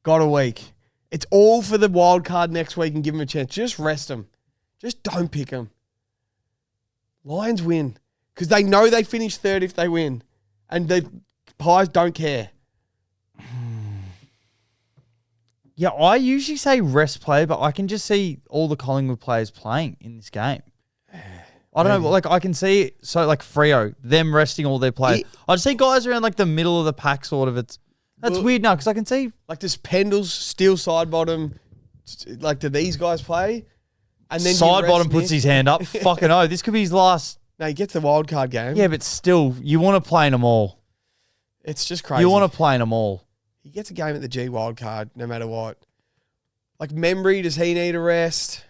Got a week. It's all for the wild card next week and give him a chance. Just rest him. Just don't pick him. Lions win because they know they finish third if they win, and the Pies don't care. Yeah, I usually say rest play, but I can just see all the Collingwood players playing in this game. I don't know, like I can see, so like Freo, them resting all their players. I just see guys around like the middle of the pack sort of. That's weird now because I can see. Like, does Pendles steal side bottom? Like, do these guys play? And then Side bottom puts his hand up. Fucking this could be his last. No, he gets the wild card game. Yeah, but still, you want to play in them all. It's just crazy. You want to play in them all. He gets a game at the G wild card no matter what. Like, Membry, does he need a rest?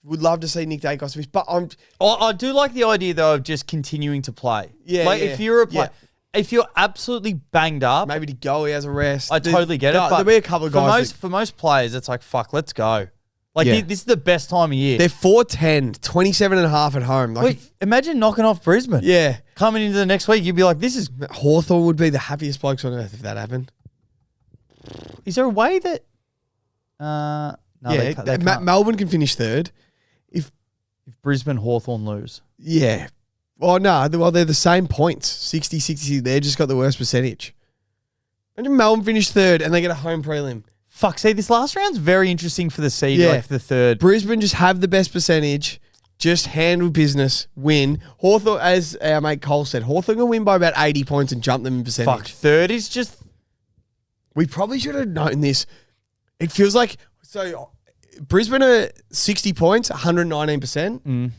Would love to see Nick Dacos miss, but I do like the idea though of just continuing to play. Yeah, like yeah, if you're a player, if you're absolutely banged up, maybe to go he has a rest. I totally get it. But there'll be a couple of guys. For most players, it's like fuck, let's go. Like this is the best time of year. They're 4-10, 27.5 at home. Like, wait, imagine knocking off Brisbane. Yeah, coming into the next week, you'd be like, this is Hawthorn would be the happiest blokes on earth if that happened. Is there a way that? No, yeah, they can't. Melbourne can finish third. If Brisbane Hawthorn lose. Yeah. Well, no. Well, they're the same points. 60, 60. They've just got the worst percentage. Imagine Melbourne finish third and they get a home prelim. Fuck, see, this last round's very interesting for the seed, like the third. Brisbane just have the best percentage, just handle business, win. Hawthorn, as our mate Cole said, Hawthorn can win by about 80 points and jump them in percentage. Fuck, third is just... We probably should have known this. It feels like... So, Brisbane are 60 points, 119%.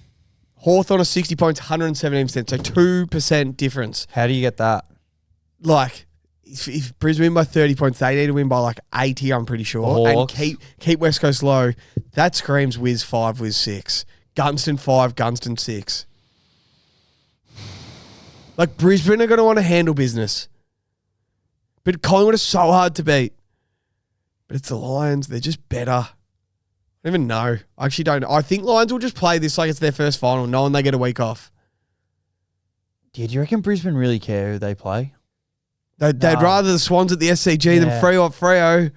Hawthorn are 60 points, 117%. So 2% difference. How do you get that? Like, if Brisbane win by 30 points, they need to win by like 80, I'm pretty sure. And keep West Coast low. That screams Wiz 5, Wiz 6. Gunston 5, Gunston 6. Like, Brisbane are going to want to handle business. But Collingwood is so hard to beat. But it's the Lions. They're just better. I don't even know. I actually don't know. I think Lions will just play this like it's their first final, knowing they get a week off. Yeah, do you reckon Brisbane really care who they play? They'd rather the Swans at the SCG than Freo at Freo.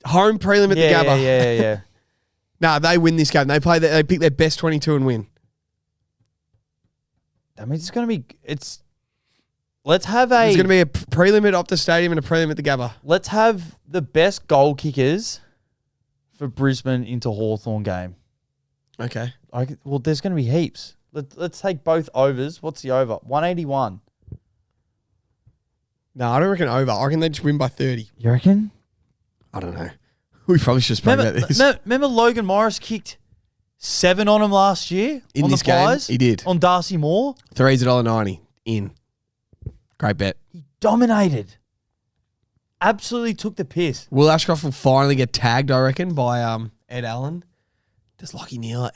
Home prelim at the Gabba. Yeah. Nah, they win this game. They pick their best 22 and win. That means it's going to be... Let's have a... There's going to be a prelim at Optus Stadium and a prelim at the Gabba. Let's have the best goal kickers for Brisbane into Hawthorn game. Okay. Well, there's going to be heaps. Let's take both overs. What's the over? 181. No, I don't reckon over. I reckon they just win by 30. You reckon? I don't know. We probably should speak about this. Remember Logan Morris kicked 7 on him last year? In on this the Flyers? game? He did. On Darcy Moore? 3's $1.90. In. Great bet. He dominated. Absolutely took the piss. Will Ashcroft will finally get tagged, I reckon, by Ed Allen. Does Lockie Neal...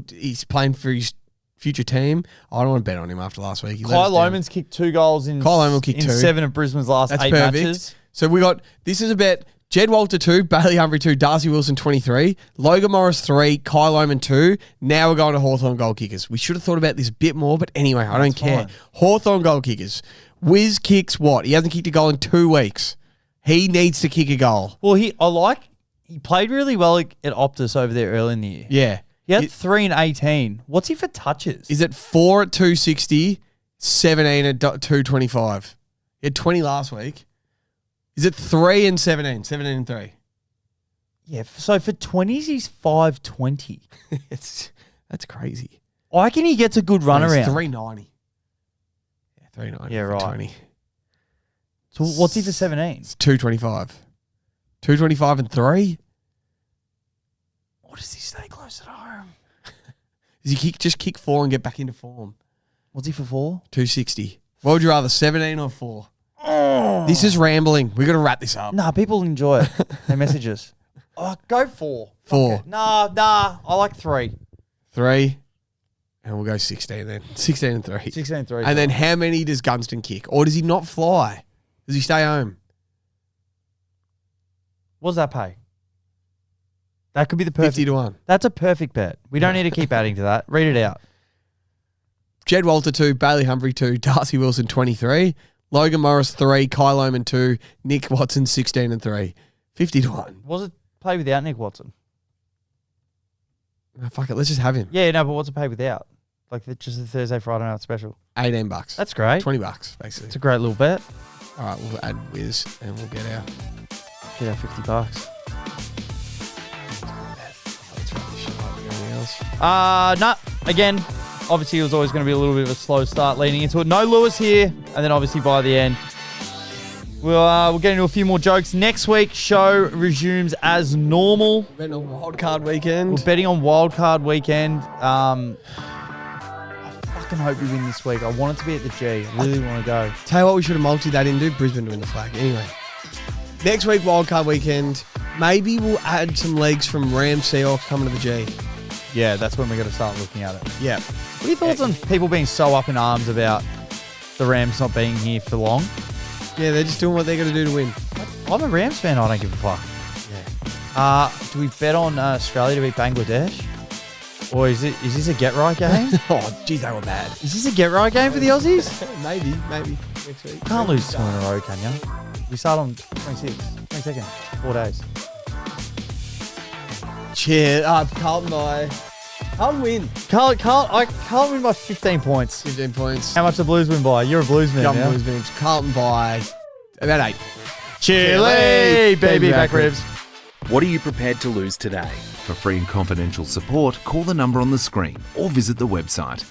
he's playing for his future team. I don't want to bet on him after last week. Kyle Loman's kicked 2 goals in 7 of Brisbane's last 8 matches. So we got... This is a bet... Jed Walter 2, Bailey Humphrey 2, Darcy Wilson 23, Logan Morris 3, Kyle Oman 2. Now we're going to Hawthorn goal kickers. We should have thought about this a bit more, but anyway, I don't care. Hawthorn goal kickers. Wiz kicks what? He hasn't kicked a goal in 2 weeks. He needs to kick a goal. Well, he played really well at Optus over there early in the year. Yeah. He had 3 and 18. What's he for touches? Is it 4 at 260, 17 at 225? He had 20 last week. Is it 3 and 17? 17 and 3. Yeah, so for 20s, he's 520. That's crazy. I reckon he gets a good run around. 390. Yeah, 390. Yeah, right. 20. So what's he for 17? It's 225. 225 and 3? Or does he stay close at home? Does he just kick 4 and get back into form? What's he for 4? 260. What would you rather, 17 or 4? Oh. This is rambling. We're going to wrap this up. Nah, people enjoy it. They message us. Oh, go 4. 4. Okay. Nah. I like 3. 3. And we'll go 16 then. 16 and 3. 16 and 3. And then how many does Gunston kick? Or does he not fly? Does he stay home? What does that pay? That could be the perfect. 50 to 1. That's a perfect bet. We don't need to keep adding to that. Read it out. Jed Walter 2, Bailey Humphrey 2, Darcy Wilson 23, Logan Morris 3, Kyle Oman 2, Nick Watson 16 and 3. 50 to 1. Was it pay without Nick Watson? No, fuck it. Let's just have him. Yeah, no, but what's it pay without? Like just the Thursday, Friday night special. $18. That's great. $20 basically. It's a great little bet. All right, we'll add Wiz and we'll get our $50. Let's wrap this shit up with anything else. No. Again, Obviously, it was always going to be a little bit of a slow start leading into it. No Lewis here. And then obviously by the end, we'll get into a few more jokes. Next week, show resumes as normal. Betting on wildcard weekend. We're betting on wildcard weekend. I fucking hope we win this week. I want it to be at the G. I really want to go. Tell you what we should have multi that into. Brisbane to win the flag. Anyway. Next week, wildcard weekend. Maybe we'll add some legs from Rams Seahawks coming to the G. Yeah, that's when we're going to start looking at it. Yeah. What are your thoughts on people being so up in arms about the Rams not being here for long? Yeah, they're just doing what they're going to do to win. I'm a Rams fan. I don't give a fuck. Yeah. Do we bet on Australia to beat Bangladesh? Or is this a get-right game? Oh, geez, they were bad. Is this a get-right game for the Aussies? Maybe next week. Can't lose 2 in a row, can you? We start on 22nd, 4 days. Cheers. Carlton by... Carlton win. Carlton win by 15 points. 15 points. How much the Blues win by? You're a Blues man, Young Blues man. Carlton by about 8. Chili, baby back ribs. What are you prepared to lose today? For free and confidential support, call the number on the screen or visit the website.